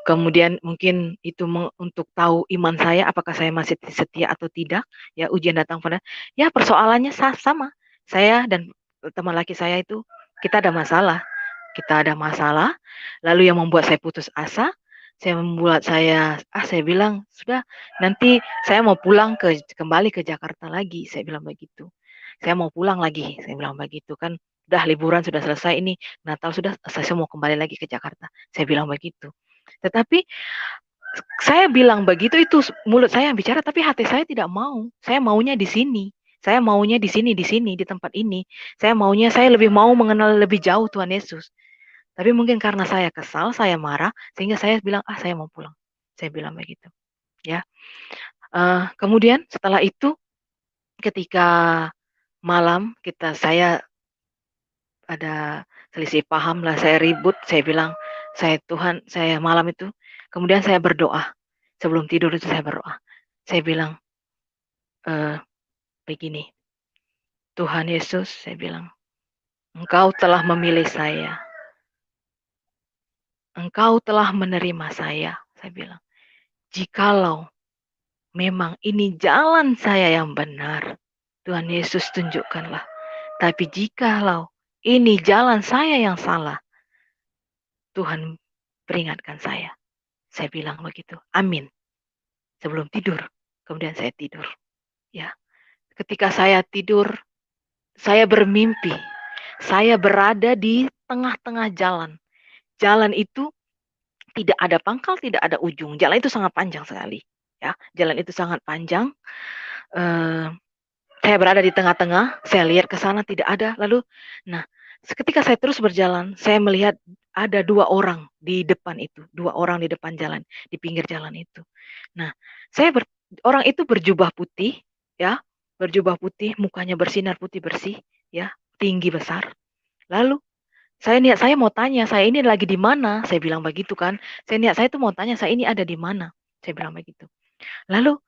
Kemudian mungkin itu untuk tahu iman saya, apakah saya masih setia atau tidak. Ya, ujian datang pada. Ya, persoalannya sama. Saya dan teman laki saya itu kita ada masalah. Kita ada masalah. Lalu yang membuat saya putus asa, saya bilang sudah nanti saya mau pulang kembali ke Jakarta lagi. Saya bilang begitu. Saya mau pulang lagi. Saya bilang begitu kan. Udah liburan sudah selesai ini, Natal sudah, saya mau kembali lagi ke Jakarta. Saya bilang begitu. Tetapi saya bilang begitu itu mulut saya yang bicara, tapi hati saya tidak mau. Saya maunya di sini. Saya maunya di sini, di tempat ini. Saya lebih mau mengenal lebih jauh Tuhan Yesus. Tapi mungkin karena saya kesal, saya marah, sehingga saya bilang, saya mau pulang. Saya bilang begitu. Ya. Kemudian setelah itu, ketika malam saya ada selisih paham lah, saya ribut, saya bilang, Tuhan, saya malam itu, kemudian saya berdoa. Sebelum tidur itu saya berdoa. Saya bilang, begini, Tuhan Yesus, saya bilang, Engkau telah memilih saya. Engkau telah menerima saya bilang. Jikalau memang ini jalan saya yang benar, Tuhan Yesus tunjukkanlah. Tapi jikalau ini jalan saya yang salah, Tuhan peringatkan saya. Saya bilang begitu. Amin. Sebelum tidur. Kemudian saya tidur. Ya. Ketika saya tidur, saya bermimpi. Saya berada di tengah-tengah jalan. Jalan itu tidak ada pangkal, tidak ada ujung. Jalan itu sangat panjang sekali. Ya, jalan itu sangat panjang. Saya berada di tengah-tengah, saya lihat ke sana tidak ada. Lalu, ketika saya terus berjalan, saya melihat ada 2 orang di depan itu, 2 orang di depan jalan, di pinggir jalan itu. Nah, orang itu berjubah putih, ya, berjubah putih, mukanya bersinar putih bersih, ya, tinggi besar. Lalu saya mau tanya, saya ini lagi di mana? Saya bilang begitu kan. Saya tuh mau tanya, saya ini ada di mana? Saya bilang begitu. Lalu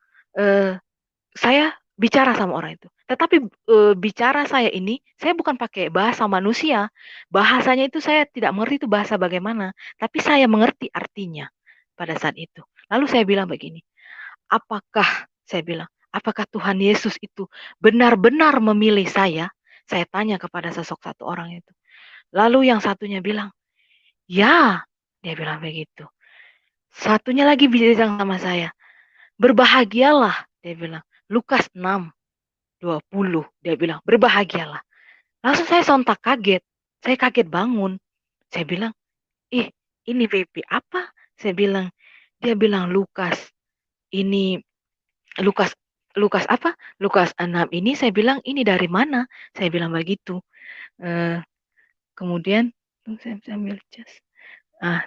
saya bicara sama orang itu. Tetapi bicara saya ini, saya bukan pakai bahasa manusia. Bahasanya itu saya tidak mengerti itu bahasa bagaimana. Tapi saya mengerti artinya pada saat itu. Lalu saya bilang begini, apakah Tuhan Yesus itu benar-benar memilih saya? Saya tanya kepada satu orang itu. Lalu yang satunya bilang, ya, dia bilang begitu. Satunya lagi bilang sama saya, berbahagialah, dia bilang. Lukas 6:20, dia bilang, berbahagialah. Langsung saya sontak kaget. Saya kaget bangun. Saya bilang, ini PP apa? Dia bilang Lukas. Ini Lukas apa? Lukas 6 ini. Saya bilang, ini dari mana? Saya bilang begitu. Kemudian, saya ambil cas.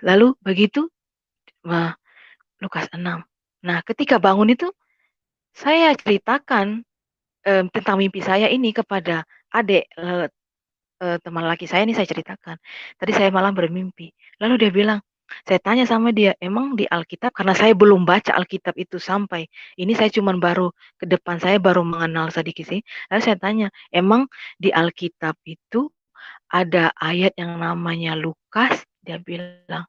Lalu begitu, Lukas 6. Nah, ketika bangun itu, saya ceritakan tentang mimpi saya ini kepada adik teman laki saya ini, saya ceritakan. Tadi saya malam bermimpi. Lalu dia bilang, saya tanya sama dia, emang di Alkitab, karena saya belum baca Alkitab itu sampai, ini saya cuma baru, ke depan saya baru mengenal sedikit sih. Lalu saya tanya, emang di Alkitab itu ada ayat yang namanya Lukas? Dia bilang,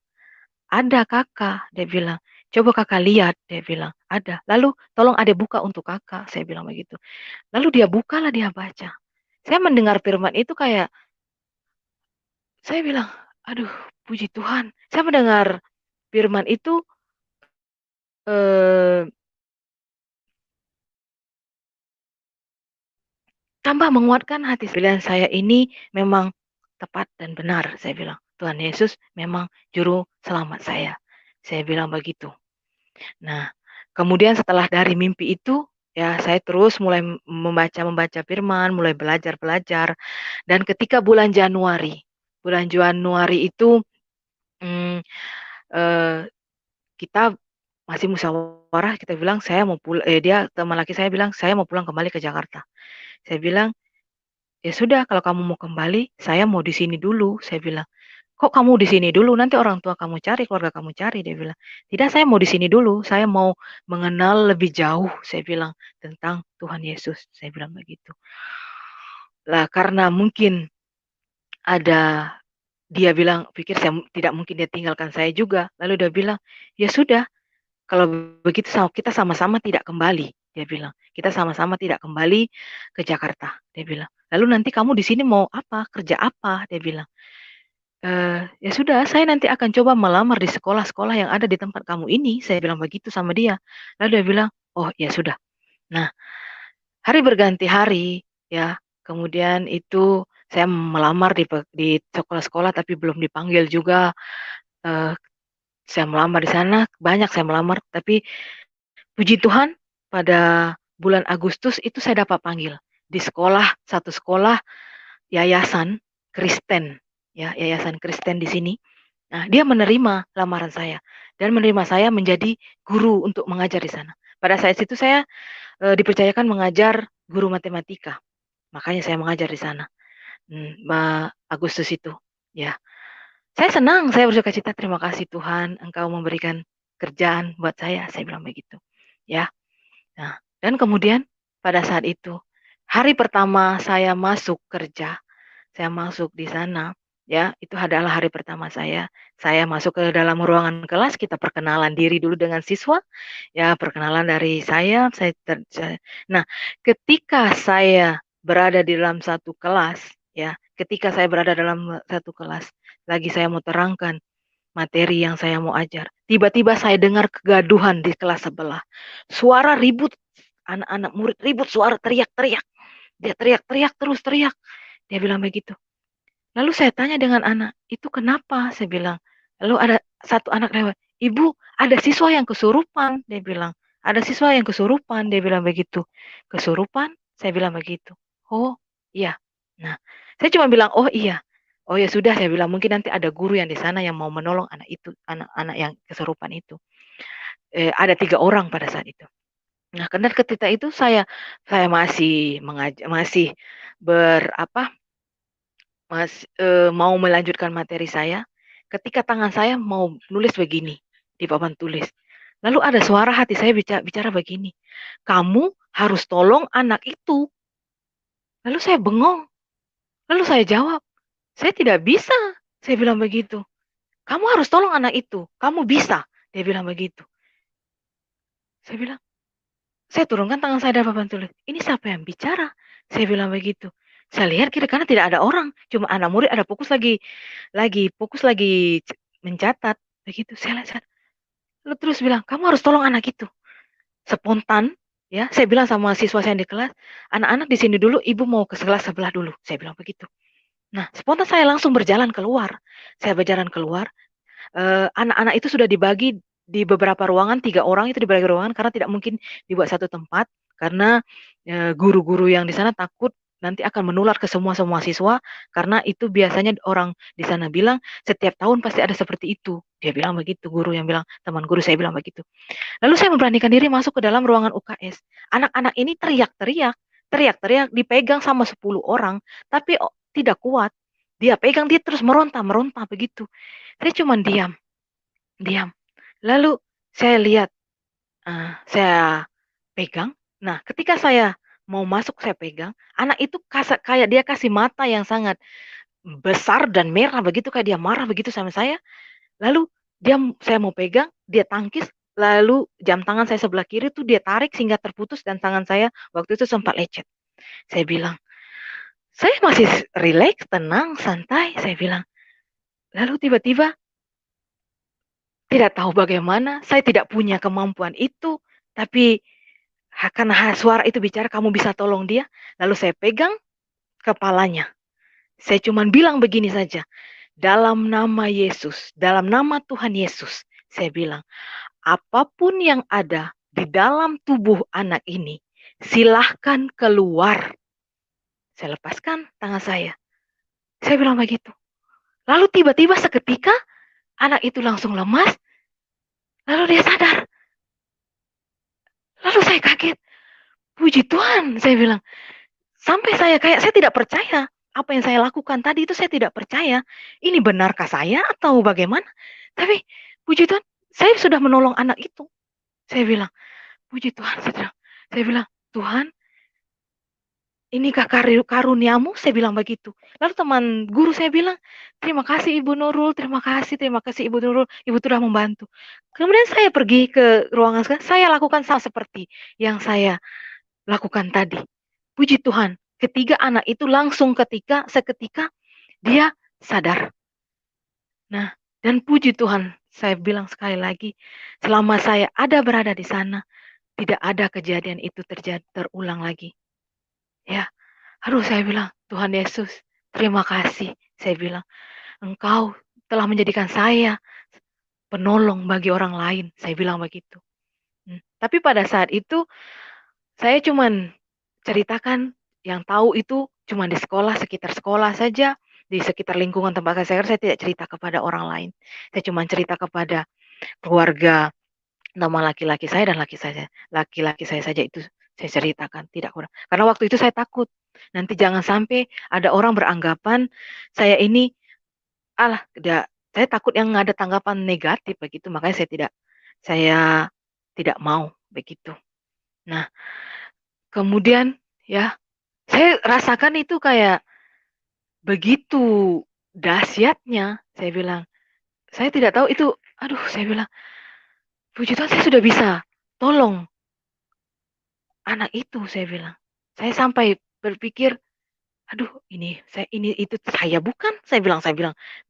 ada kakak. Dia bilang, coba kakak lihat. Dia bilang, ada. Lalu tolong adek buka untuk kakak. Saya bilang begitu. Lalu dia bukalah, dia baca. Saya mendengar firman itu kayak, saya bilang, aduh, puji Tuhan. Saya mendengar firman itu eh, tambah menguatkan hati. Pilihan saya ini memang tepat dan benar, saya bilang. Tuhan Yesus memang juru selamat saya. Saya bilang begitu. Nah, kemudian setelah dari mimpi itu, ya saya terus mulai membaca firman, mulai belajar. Dan ketika bulan Januari itu hmm, eh, kita masih musyawarah, kita bilang saya mau pulang, dia teman laki saya bilang saya mau pulang kembali ke Jakarta. Saya bilang, ya sudah kalau kamu mau kembali, saya mau di sini dulu. Saya bilang, kok kamu di sini dulu? Nanti orang tua kamu cari, keluarga kamu cari. Dia bilang, tidak, saya mau di sini dulu. Saya mau mengenal lebih jauh. Saya bilang tentang Tuhan Yesus. Saya bilang begitu. Lah karena mungkin ada dia bilang, pikir saya tidak mungkin dia tinggalkan saya juga. Lalu dia bilang, ya sudah, kalau begitu kita sama-sama tidak kembali. Dia bilang, kita sama-sama tidak kembali ke Jakarta. Dia bilang, lalu nanti kamu di sini mau apa? Kerja apa? Dia bilang, ya sudah, saya nanti akan coba melamar di sekolah-sekolah yang ada di tempat kamu ini. Saya bilang begitu sama dia. Lalu dia bilang, oh ya sudah. Nah, hari berganti hari, ya. Kemudian itu saya melamar di sekolah-sekolah tapi belum dipanggil juga. Eh, saya melamar di sana, banyak saya melamar, tapi puji Tuhan pada bulan Agustus itu saya dapat panggil di satu sekolah yayasan Kristen, ya, yayasan Kristen di sini. Nah, dia menerima lamaran saya dan menerima saya menjadi guru untuk mengajar di sana. Pada saat itu saya dipercayakan mengajar guru matematika. Makanya saya mengajar di sana. Agustus itu, ya. Saya senang, saya bersuka cita, terima kasih Tuhan, Engkau memberikan kerjaan buat saya bilang begitu. Ya. Nah, dan kemudian pada saat itu, hari pertama saya masuk kerja, saya masuk di sana, ya, itu adalah hari pertama saya. Saya masuk ke dalam ruangan kelas, kita perkenalan diri dulu dengan siswa, ya, perkenalan dari nah, ketika saya berada di dalam satu kelas, ya, ketika saya berada dalam satu kelas, lagi saya mau terangkan materi yang saya mau ajar. Tiba-tiba saya dengar kegaduhan di kelas sebelah. Suara ribut, anak-anak murid ribut, suara teriak-teriak. Dia teriak-teriak, terus teriak. Dia bilang begitu. Lalu saya tanya dengan anak, itu kenapa? Saya bilang. Lalu ada satu anak lewat. Ibu, ada siswa yang kesurupan. Dia bilang. Ada siswa yang kesurupan. Dia bilang begitu. Kesurupan? Saya bilang begitu. Oh, iya. Nah, saya cuma bilang, oh iya. Oh ya sudah, saya bilang mungkin nanti ada guru yang di sana yang mau menolong anak itu, anak-anak yang kesurupan itu. Ada 3 orang pada saat itu. Nah, karena ketika itu saya masih masih berapa, mau melanjutkan materi saya. Ketika tangan saya mau nulis begini di papan tulis, lalu ada suara hati saya bicara begini, kamu harus tolong anak itu. Lalu saya bengong. Lalu saya jawab, saya tidak bisa. Saya bilang begitu. Kamu harus tolong anak itu. Kamu bisa. Dia bilang begitu. Saya bilang, saya turunkan tangan saya dari papan tulis. Ini siapa yang bicara? Saya bilang begitu. Saya lihat kiri kanan tidak ada orang. Cuma anak murid ada fokus lagi mencatat. Begitu. Saya lihat. Lalu terus bilang, kamu harus tolong anak itu. Spontan. Ya, saya bilang sama siswa saya di kelas, anak-anak di sini dulu, ibu mau ke kelas sebelah dulu. Saya bilang begitu. Nah, spontan saya langsung berjalan keluar. Saya berjalan keluar. Anak-anak itu sudah dibagi di beberapa ruangan, 3 orang itu dibagi ruangan karena tidak mungkin dibuat satu tempat karena guru-guru yang di sana takut nanti akan menular ke semua siswa karena itu biasanya orang di sana bilang setiap tahun pasti ada seperti itu. Dia bilang begitu, guru yang bilang, teman guru saya bilang begitu. Lalu saya memberanikan diri masuk ke dalam ruangan UKS. Anak-anak ini teriak-teriak dipegang sama 10 orang, tapi tidak kuat. Dia pegang, dia terus meronta begitu. Saya cuma diam. Lalu saya lihat, saya pegang. Nah, ketika saya mau masuk, saya pegang. Anak itu kayak dia kasih mata yang sangat besar dan merah begitu, kayak dia marah begitu sama saya. Lalu saya mau pegang, dia tangkis. Lalu jam tangan saya sebelah kiri tuh dia tarik sehingga terputus dan tangan saya waktu itu sempat lecet. Saya bilang, saya masih rileks, tenang, santai. Saya bilang. Lalu tiba-tiba tidak tahu bagaimana, saya tidak punya kemampuan itu, tapi karena suara itu bicara, "Kamu bisa tolong dia." Lalu saya pegang kepalanya. Saya cuma bilang begini saja, "Dalam nama Yesus, dalam nama Tuhan Yesus," saya bilang, "apapun yang ada di dalam tubuh anak ini, silahkan keluar." Saya lepaskan tangan saya. Saya bilang begitu. Lalu tiba-tiba seketika anak itu langsung lemas, lalu dia sadar. Lalu saya kaget. Puji Tuhan, saya bilang. Sampai saya tidak percaya. Apa yang saya lakukan tadi itu saya tidak percaya. Ini benarkah saya atau bagaimana? Tapi puji Tuhan, saya sudah menolong anak itu. Saya bilang, puji Tuhan, saya bilang, Tuhan, inikah karuniamu? Saya bilang begitu. Lalu teman guru saya bilang, terima kasih Ibu Nurul, terima kasih Ibu Nurul, Ibu sudah membantu. Kemudian saya pergi ke ruangan saya lakukan sama seperti yang saya lakukan tadi. Puji Tuhan, ketiga anak itu langsung seketika dia sadar. Nah, dan puji Tuhan, saya bilang sekali lagi, selama saya berada di sana, tidak ada kejadian itu terulang lagi. Ya, aduh saya bilang, Tuhan Yesus, terima kasih. Saya bilang, Engkau telah menjadikan saya penolong bagi orang lain. Saya bilang begitu. Tapi pada saat itu, saya cuman ceritakan yang tahu itu cuma di sekitar sekolah saja, di sekitar lingkungan tempat saya tidak cerita kepada orang lain. Saya cuma cerita kepada keluarga, nama laki-laki saya dan laki-laki saya saja itu saya ceritakan, tidak kurang. Karena waktu itu saya takut, nanti jangan sampai ada orang beranggapan saya ini, saya takut yang ada tanggapan negatif begitu, makanya saya tidak mau begitu. Nah, kemudian ya, saya rasakan itu kayak begitu dahsyatnya, saya bilang. Saya tidak tahu itu, aduh saya bilang, puji Tuhan saya sudah bisa tolong anak itu, saya bilang. Saya sampai berpikir, aduh ini itu saya bukan, saya bilang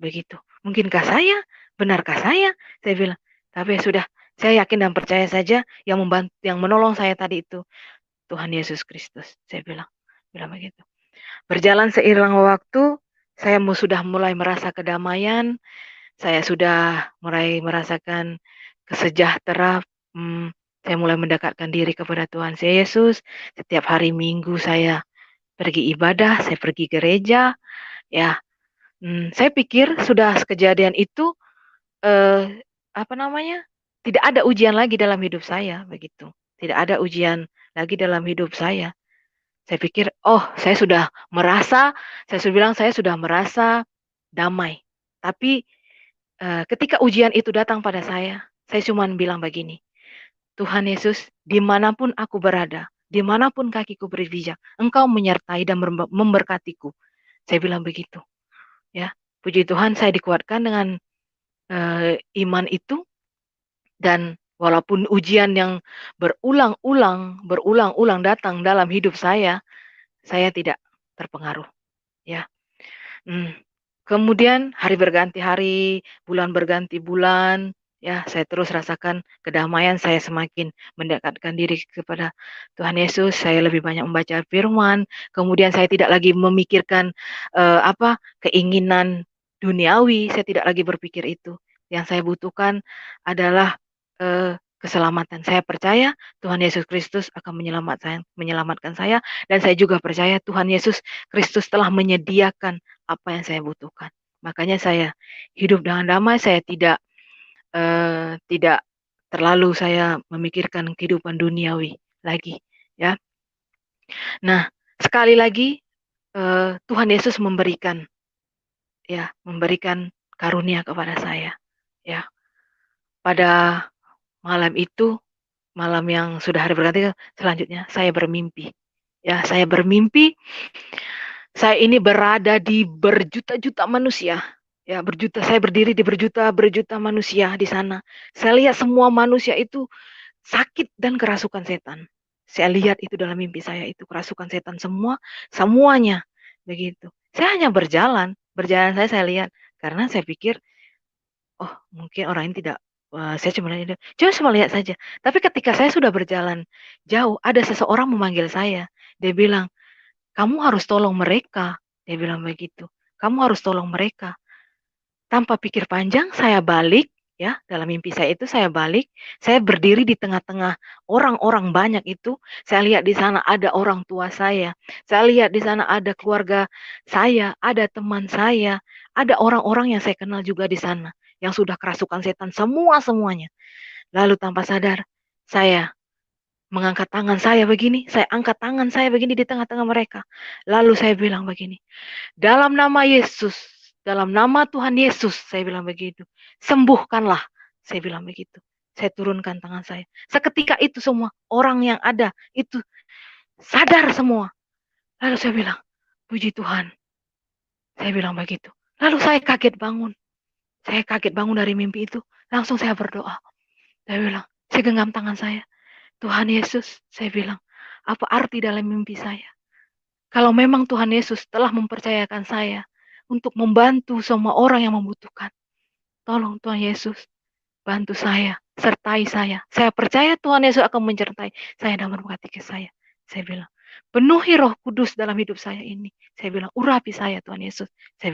begitu. Mungkinkah saya? Benarkah saya? Saya bilang. Tapi sudah, saya yakin dan percaya saja yang menolong saya tadi itu Tuhan Yesus Kristus, saya bilang begitu. Berjalan seiring waktu, saya sudah mulai merasa kedamaian, saya sudah mulai merasakan kesejahtera. Saya mulai mendekatkan diri kepada Tuhan Yesus. Setiap hari Minggu saya pergi ibadah, saya pergi gereja. Ya, saya pikir sudah kejadian itu tidak ada ujian lagi dalam hidup saya begitu. Tidak ada ujian lagi dalam hidup saya. Saya pikir, saya sudah merasa damai. Tapi ketika ujian itu datang pada saya cuma bilang begini, Tuhan Yesus, dimanapun aku berada, dimanapun kakiku berpijak, Engkau menyertai dan memberkatiku. Saya bilang begitu. Ya, puji Tuhan saya dikuatkan dengan iman itu, dan walaupun ujian yang berulang-ulang datang dalam hidup saya tidak terpengaruh. Ya. Kemudian hari berganti hari, bulan berganti bulan, ya saya terus rasakan kedamaian, saya semakin mendekatkan diri kepada Tuhan Yesus, saya lebih banyak membaca firman, kemudian saya tidak lagi memikirkan keinginan duniawi, saya tidak lagi berpikir itu. Yang saya butuhkan adalah keselamatan. Saya percaya Tuhan Yesus Kristus akan menyelamatkan saya, dan saya juga percaya Tuhan Yesus Kristus telah menyediakan apa yang saya butuhkan. Makanya saya hidup dengan damai, saya tidak terlalu saya memikirkan kehidupan duniawi lagi, ya. Nah, sekali lagi Tuhan Yesus memberikan karunia kepada saya, ya. Pada malam itu, malam yang sudah hari berganti, selanjutnya saya bermimpi. Ya, saya bermimpi saya ini berada di berjuta-juta manusia. Ya, saya berdiri di berjuta manusia di sana. Saya lihat semua manusia itu sakit dan kerasukan setan. Saya lihat itu dalam mimpi saya, itu kerasukan setan semuanya begitu. Saya hanya berjalan saya lihat, karena saya pikir, mungkin orang ini tidak saya cuma nanya dia, "Coba lihat saja." Tapi ketika saya sudah berjalan jauh, ada seseorang memanggil saya. Dia bilang, "Kamu harus tolong mereka." Dia bilang begitu. "Kamu harus tolong mereka." Tanpa pikir panjang, saya balik, ya, dalam mimpi saya itu saya balik, saya berdiri di tengah-tengah orang-orang banyak itu, saya lihat di sana ada orang tua saya lihat di sana ada keluarga saya, ada teman saya, ada orang-orang yang saya kenal juga di sana, yang sudah kerasukan setan semuanya. Lalu tanpa sadar, saya mengangkat tangan saya begini, saya angkat tangan saya begini di tengah-tengah mereka. Lalu saya bilang begini, dalam nama Yesus, dalam nama Tuhan Yesus, saya bilang begitu. Sembuhkanlah, saya bilang begitu. Saya turunkan tangan saya. Seketika itu semua orang yang ada itu sadar semua. Lalu saya bilang, puji Tuhan. Saya bilang begitu. Lalu saya kaget bangun. Saya kaget bangun dari mimpi itu. Langsung saya berdoa. Saya bilang, saya genggam tangan saya. Tuhan Yesus, saya bilang, apa arti dalam mimpi saya? Kalau memang Tuhan Yesus telah mempercayakan saya untuk membantu semua orang yang membutuhkan, tolong Tuhan Yesus, bantu saya, sertai saya. Saya percaya Tuhan Yesus akan menyertai saya dan memberkati ke saya. Saya bilang, penuhi Roh Kudus dalam hidup saya ini. Saya bilang, urapi saya Tuhan Yesus. Saya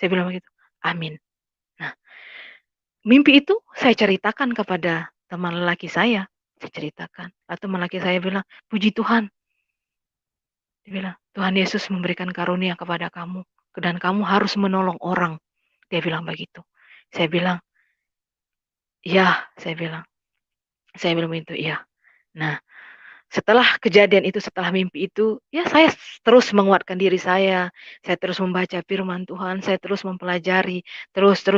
bilang begitu. Amin. Nah, mimpi itu saya ceritakan kepada teman lelaki saya. Saya ceritakan. Atau teman lelaki saya bilang, puji Tuhan. Dia bilang, Tuhan Yesus memberikan karunia kepada kamu. Dan kamu harus menolong orang. Dia bilang begitu. Saya bilang, iya, saya bilang. Saya bilang begitu, iya. Nah, setelah kejadian itu, setelah mimpi itu, ya saya terus menguatkan diri saya terus membaca firman Tuhan, saya terus mempelajari,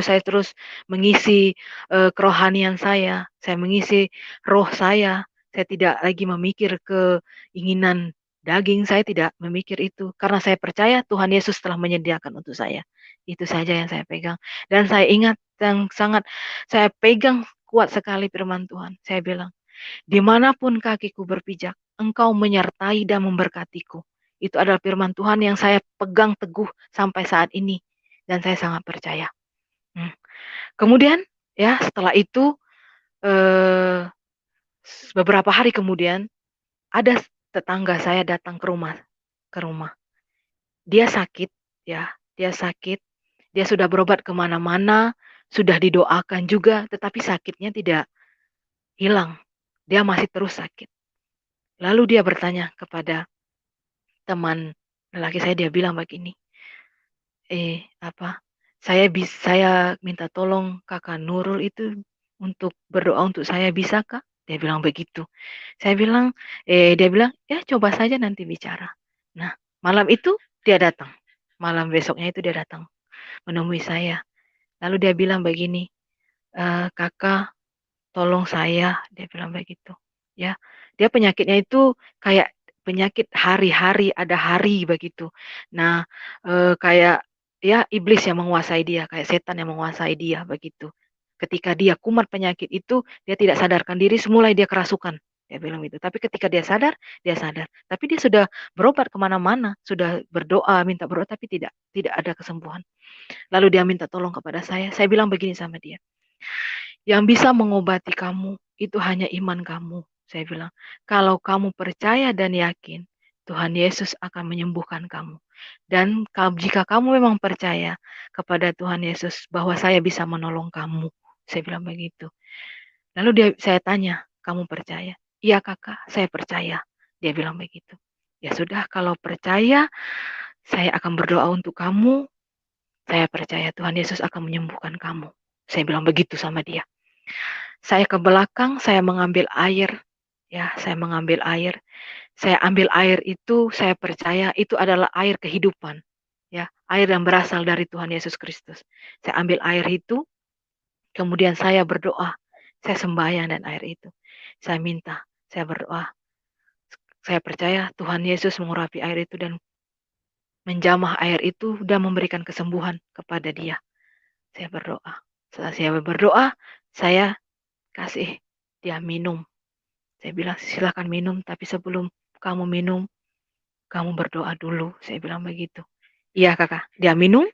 saya terus mengisi kerohanian saya mengisi roh saya tidak lagi memikir keinginan daging, saya tidak memikir itu, karena saya percaya Tuhan Yesus telah menyediakan untuk saya. Itu saja yang saya pegang. Dan saya ingat yang sangat saya pegang kuat sekali firman Tuhan. Saya bilang, dimanapun kakiku berpijak, Engkau menyertai dan memberkatiku. Itu adalah firman Tuhan yang saya pegang teguh sampai saat ini. Dan saya sangat percaya. Kemudian, ya setelah itu, beberapa hari kemudian, ada tetangga saya datang ke rumah. Dia sakit, ya, dia sakit. Dia sudah berobat kemana-mana, sudah didoakan juga, tetapi sakitnya tidak hilang. Dia masih terus sakit. Lalu dia bertanya kepada teman lelaki saya, dia bilang begini, saya minta tolong Kakak Nurul itu untuk berdoa untuk saya, bisakah? Dia bilang begitu. Dia bilang, ya coba saja nanti bicara. Nah, malam itu dia datang. Malam besoknya itu dia datang menemui saya. Lalu dia bilang begini, Kakak tolong saya, dia bilang begitu. Ya, dia penyakitnya itu kayak penyakit hari-hari, ada hari begitu. Nah, kayak ya iblis yang menguasai dia, kayak setan yang menguasai dia begitu. Ketika dia kumat penyakit itu, dia tidak sadarkan diri, semulai dia kerasukan. Dia bilang gitu. Tapi ketika dia sadar, dia sadar. Tapi dia sudah berobat kemana-mana, sudah berdoa, minta berdoa, tapi tidak ada kesembuhan. Lalu dia minta tolong kepada saya. Saya bilang begini sama dia, yang bisa mengobati kamu itu hanya iman kamu. Saya bilang, kalau kamu percaya dan yakin, Tuhan Yesus akan menyembuhkan kamu. Dan jika kamu memang percaya kepada Tuhan Yesus bahwa saya bisa menolong kamu, saya bilang begitu. Lalu saya tanya, kamu percaya? Iya kakak, saya percaya. Dia bilang begitu. Ya sudah, kalau percaya, saya akan berdoa untuk kamu. Saya percaya Tuhan Yesus akan menyembuhkan kamu. Saya bilang begitu sama dia. Saya ke belakang, saya mengambil air. Ya, saya mengambil air. Saya ambil air itu, saya percaya itu adalah air kehidupan. Ya, air yang berasal dari Tuhan Yesus Kristus. Saya ambil air itu, kemudian saya berdoa. Saya sembahyang dan air itu. Saya minta, saya berdoa. Saya percaya Tuhan Yesus mengurapi air itu dan menjamah air itu dan memberikan kesembuhan kepada dia. Saya berdoa. Setelah saya berdoa, saya kasih dia minum. Saya bilang, silakan minum, tapi sebelum kamu minum, kamu berdoa dulu. Saya bilang begitu. Iya kakak, dia minum.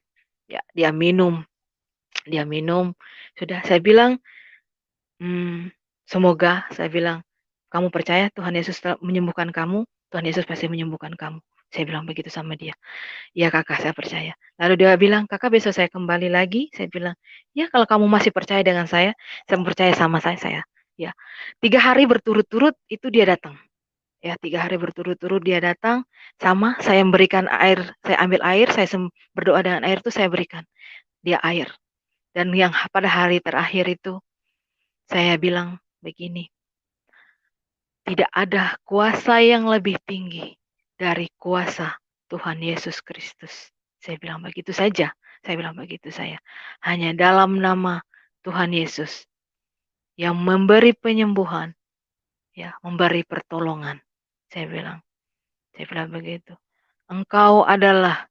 Ya, dia minum. Dia minum. Sudah, saya bilang, Semoga, saya bilang, kamu percaya Tuhan Yesus telah menyembuhkan kamu, Tuhan Yesus pasti menyembuhkan kamu. Saya bilang begitu sama dia. "Ya kakak, saya percaya." Lalu dia bilang, "Kakak besok saya kembali lagi?" Saya bilang, "Ya kalau kamu masih percaya dengan saya percaya sama saya." Ya, 3 hari berturut-turut itu dia datang. Ya, 3 hari berturut-turut dia datang, sama saya memberikan air, saya ambil air, saya berdoa dengan air itu saya berikan dia air. Dan yang pada hari terakhir itu, saya bilang begini, "Tidak ada kuasa yang lebih tinggi dari kuasa Tuhan Yesus Kristus." Saya bilang begitu saja, saya bilang begitu saya. Hanya dalam nama Tuhan Yesus yang memberi penyembuhan, ya, memberi pertolongan. Saya bilang begitu. "Engkau adalah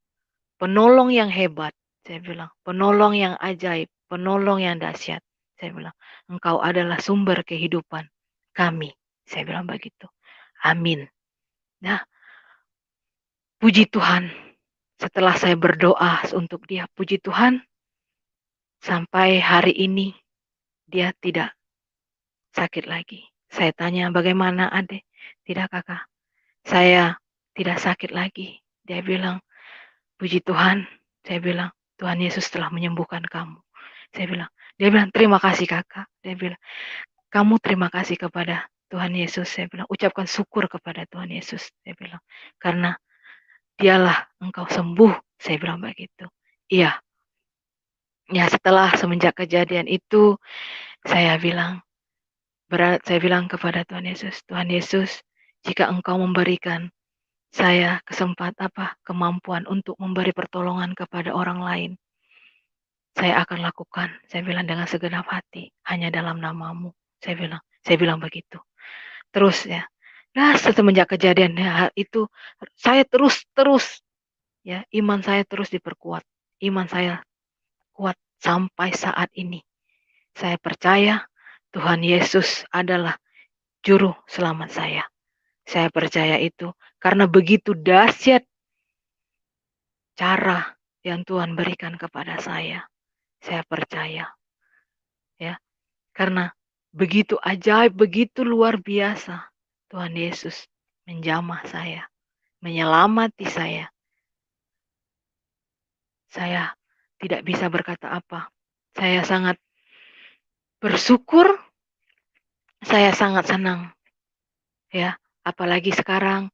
penolong yang hebat." Saya bilang, "Penolong yang ajaib, penolong yang dahsyat." Saya bilang, "Engkau adalah sumber kehidupan kami." Saya bilang begitu. Amin. Nah, puji Tuhan, setelah saya berdoa untuk dia, puji Tuhan, sampai hari ini dia tidak sakit lagi. Saya tanya, "Bagaimana adik?" "Tidak kakak, saya tidak sakit lagi." Dia bilang, "Puji Tuhan." Saya bilang, "Tuhan Yesus telah menyembuhkan kamu." Dia bilang, "Terima kasih kakak." Dia bilang, "Kamu terima kasih kepada Tuhan Yesus." Saya bilang, "Ucapkan syukur kepada Tuhan Yesus." Saya bilang, "Karena dialah engkau sembuh." Saya bilang begitu. Iya, ya setelah semenjak kejadian itu, saya bilang, saya bilang kepada Tuhan Yesus, "Tuhan Yesus, jika engkau memberikan saya kemampuan untuk memberi pertolongan kepada orang lain, saya akan lakukan." Saya bilang dengan segenap hati, hanya dalam namamu. Saya bilang begitu. Terus ya, nah semenjak kejadian itu, saya terus ya, iman saya terus diperkuat. Iman saya kuat sampai saat ini. Saya percaya Tuhan Yesus adalah juru selamat saya. Saya percaya itu karena begitu dahsyat cara yang Tuhan berikan kepada saya. Saya percaya, ya, karena begitu ajaib, begitu luar biasa Tuhan Yesus menjamah saya, menyelamati saya. Saya tidak bisa berkata apa. Saya sangat bersyukur, saya sangat senang, ya. Apalagi sekarang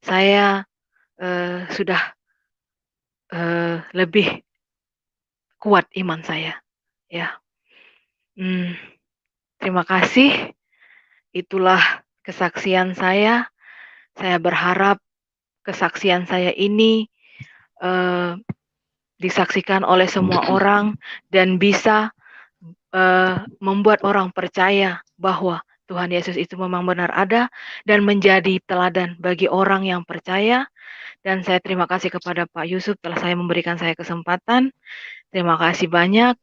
saya sudah lebih kuat iman saya, ya. Terima kasih. Itulah kesaksian saya. Saya berharap kesaksian saya ini disaksikan oleh semua orang dan bisa membuat orang percaya bahwa Tuhan Yesus itu memang benar ada dan menjadi teladan bagi orang yang percaya. Dan saya terima kasih kepada Pak Yusuf telah memberikan saya kesempatan. Terima kasih banyak.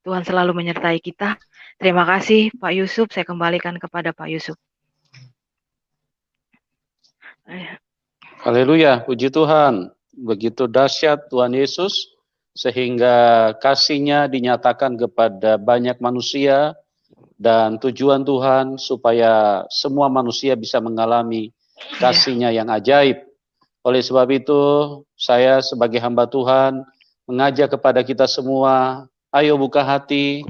Tuhan selalu menyertai kita. Terima kasih Pak Yusuf. Saya kembalikan kepada Pak Yusuf. Haleluya, puji Tuhan. Begitu dahsyat Tuhan Yesus, sehingga kasih-Nya dinyatakan kepada banyak manusia, dan tujuan Tuhan supaya semua manusia bisa mengalami kasih-Nya yang ajaib. Oleh sebab itu, saya sebagai hamba Tuhan mengajak kepada kita semua, ayo buka hati,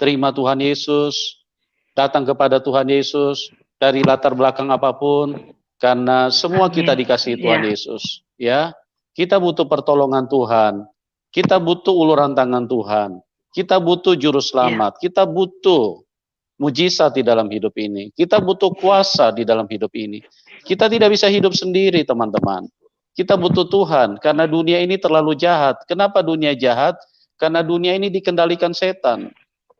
terima Tuhan Yesus, datang kepada Tuhan Yesus dari latar belakang apapun, karena semua kita dikasihi Tuhan Yesus. Ya, kita butuh pertolongan Tuhan, kita butuh uluran tangan Tuhan, kita butuh juru selamat, kita butuh mujizat di dalam hidup ini. Kita butuh kuasa di dalam hidup ini. Kita tidak bisa hidup sendiri, teman-teman. Kita butuh Tuhan, karena dunia ini terlalu jahat. Kenapa dunia jahat? Karena dunia ini dikendalikan setan.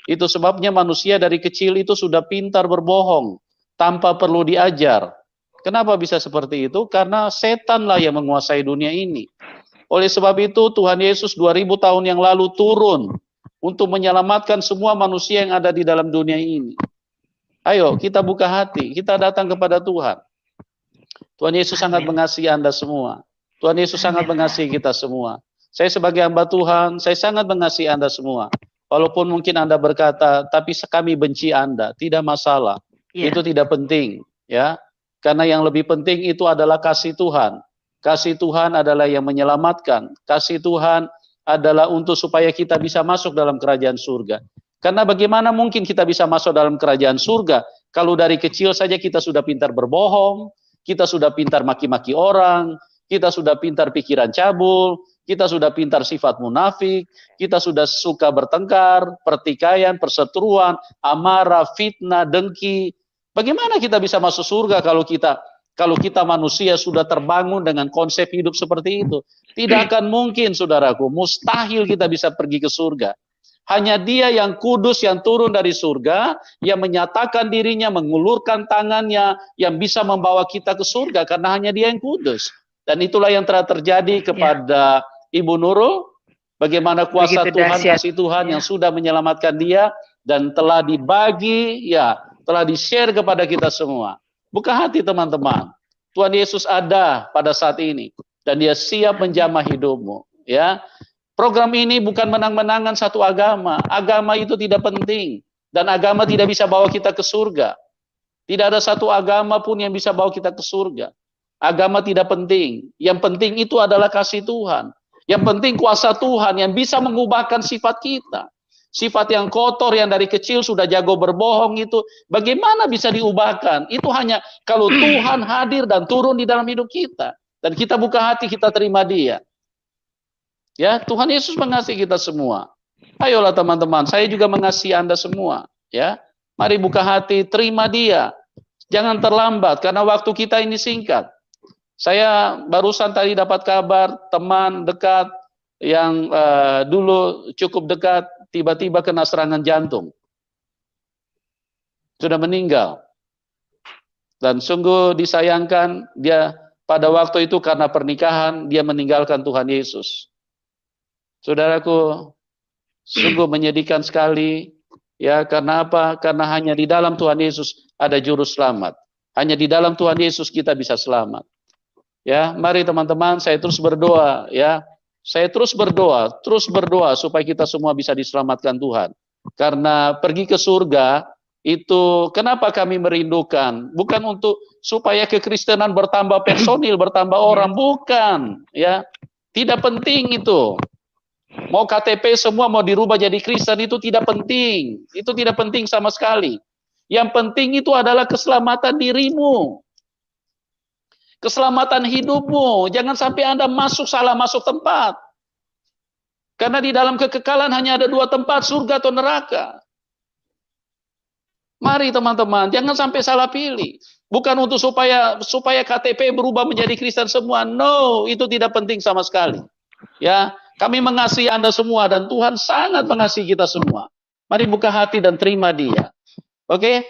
Itu sebabnya manusia dari kecil itu sudah pintar berbohong, tanpa perlu diajar. Kenapa bisa seperti itu? Karena setanlah yang menguasai dunia ini. Oleh sebab itu, Tuhan Yesus 2000 tahun yang lalu turun untuk menyelamatkan semua manusia yang ada di dalam dunia ini. Ayo kita buka hati, kita datang kepada Tuhan. Tuhan Yesus sangat mengasihi Anda semua. Tuhan Yesus sangat mengasihi kita semua. Saya sebagai hamba Tuhan, saya sangat mengasihi Anda semua. Walaupun mungkin Anda berkata, tapi kami benci Anda, tidak masalah. Iya. Itu tidak penting, ya. Karena yang lebih penting itu adalah kasih Tuhan. Kasih Tuhan adalah yang menyelamatkan. Kasih Tuhan adalah untuk supaya kita bisa masuk dalam kerajaan surga. Karena bagaimana mungkin kita bisa masuk dalam kerajaan surga kalau dari kecil saja kita sudah pintar berbohong, kita sudah pintar maki-maki orang, kita sudah pintar pikiran cabul, kita sudah pintar sifat munafik, kita sudah suka bertengkar, pertikaian, perseteruan, amarah, fitnah, dengki. Bagaimana kita bisa masuk surga kalau kita manusia sudah terbangun dengan konsep hidup seperti itu? Tidak akan mungkin, saudaraku, mustahil kita bisa pergi ke surga. Hanya Dia yang kudus, yang turun dari surga, yang menyatakan dirinya, mengulurkan tangannya, yang bisa membawa kita ke surga, karena hanya Dia yang kudus. Dan itulah yang telah terjadi kepada Ibu Nurul, bagaimana kuasa Tuhan, kasih Tuhan yang sudah menyelamatkan dia, dan telah dibagi, telah di-share kepada kita semua. Buka hati teman-teman, Tuhan Yesus ada pada saat ini, dan Dia siap menjamah hidupmu. Ya, program ini bukan menang-menangan satu agama. Agama itu tidak penting, dan agama tidak bisa bawa kita ke surga. Tidak ada satu agama pun yang bisa bawa kita ke surga. Agama tidak penting. Yang penting itu adalah kasih Tuhan. Yang penting kuasa Tuhan yang bisa mengubahkan sifat kita. Sifat yang kotor yang dari kecil sudah jago berbohong itu, bagaimana bisa diubahkan? Itu hanya kalau Tuhan hadir dan turun di dalam hidup kita. Dan kita buka hati, kita terima Dia. Ya, Tuhan Yesus mengasihi kita semua. Ayolah teman-teman, saya juga mengasihi Anda semua. Ya, mari buka hati, terima Dia. Jangan terlambat, karena waktu kita ini singkat. Saya barusan tadi dapat kabar teman dekat yang dulu cukup dekat, tiba-tiba kena serangan jantung. Sudah meninggal. Dan sungguh disayangkan, dia pada waktu itu karena pernikahan, dia meninggalkan Tuhan Yesus. Saudaraku, sungguh menyedihkan sekali. Ya, karena apa? Karena hanya di dalam Tuhan Yesus ada juru selamat. Hanya di dalam Tuhan Yesus kita bisa selamat. Ya, mari teman-teman, saya terus berdoa, ya. Saya terus berdoa supaya kita semua bisa diselamatkan Tuhan. Karena pergi ke surga itu kenapa kami merindukan? Bukan untuk supaya kekristenan bertambah personil, bertambah orang, bukan, ya. Tidak penting itu. Mau KTP semua mau dirubah jadi Kristen itu tidak penting. Itu tidak penting sama sekali. Yang penting itu adalah keselamatan dirimu. Keselamatan hidupmu. Jangan sampai Anda salah masuk tempat. Karena di dalam kekekalan hanya ada dua tempat, surga atau neraka. Mari teman-teman, jangan sampai salah pilih. Bukan untuk supaya KTP berubah menjadi Kristen semua. No, itu tidak penting sama sekali. Ya, kami mengasihi Anda semua dan Tuhan sangat mengasihi kita semua. Mari buka hati dan terima Dia. Oke?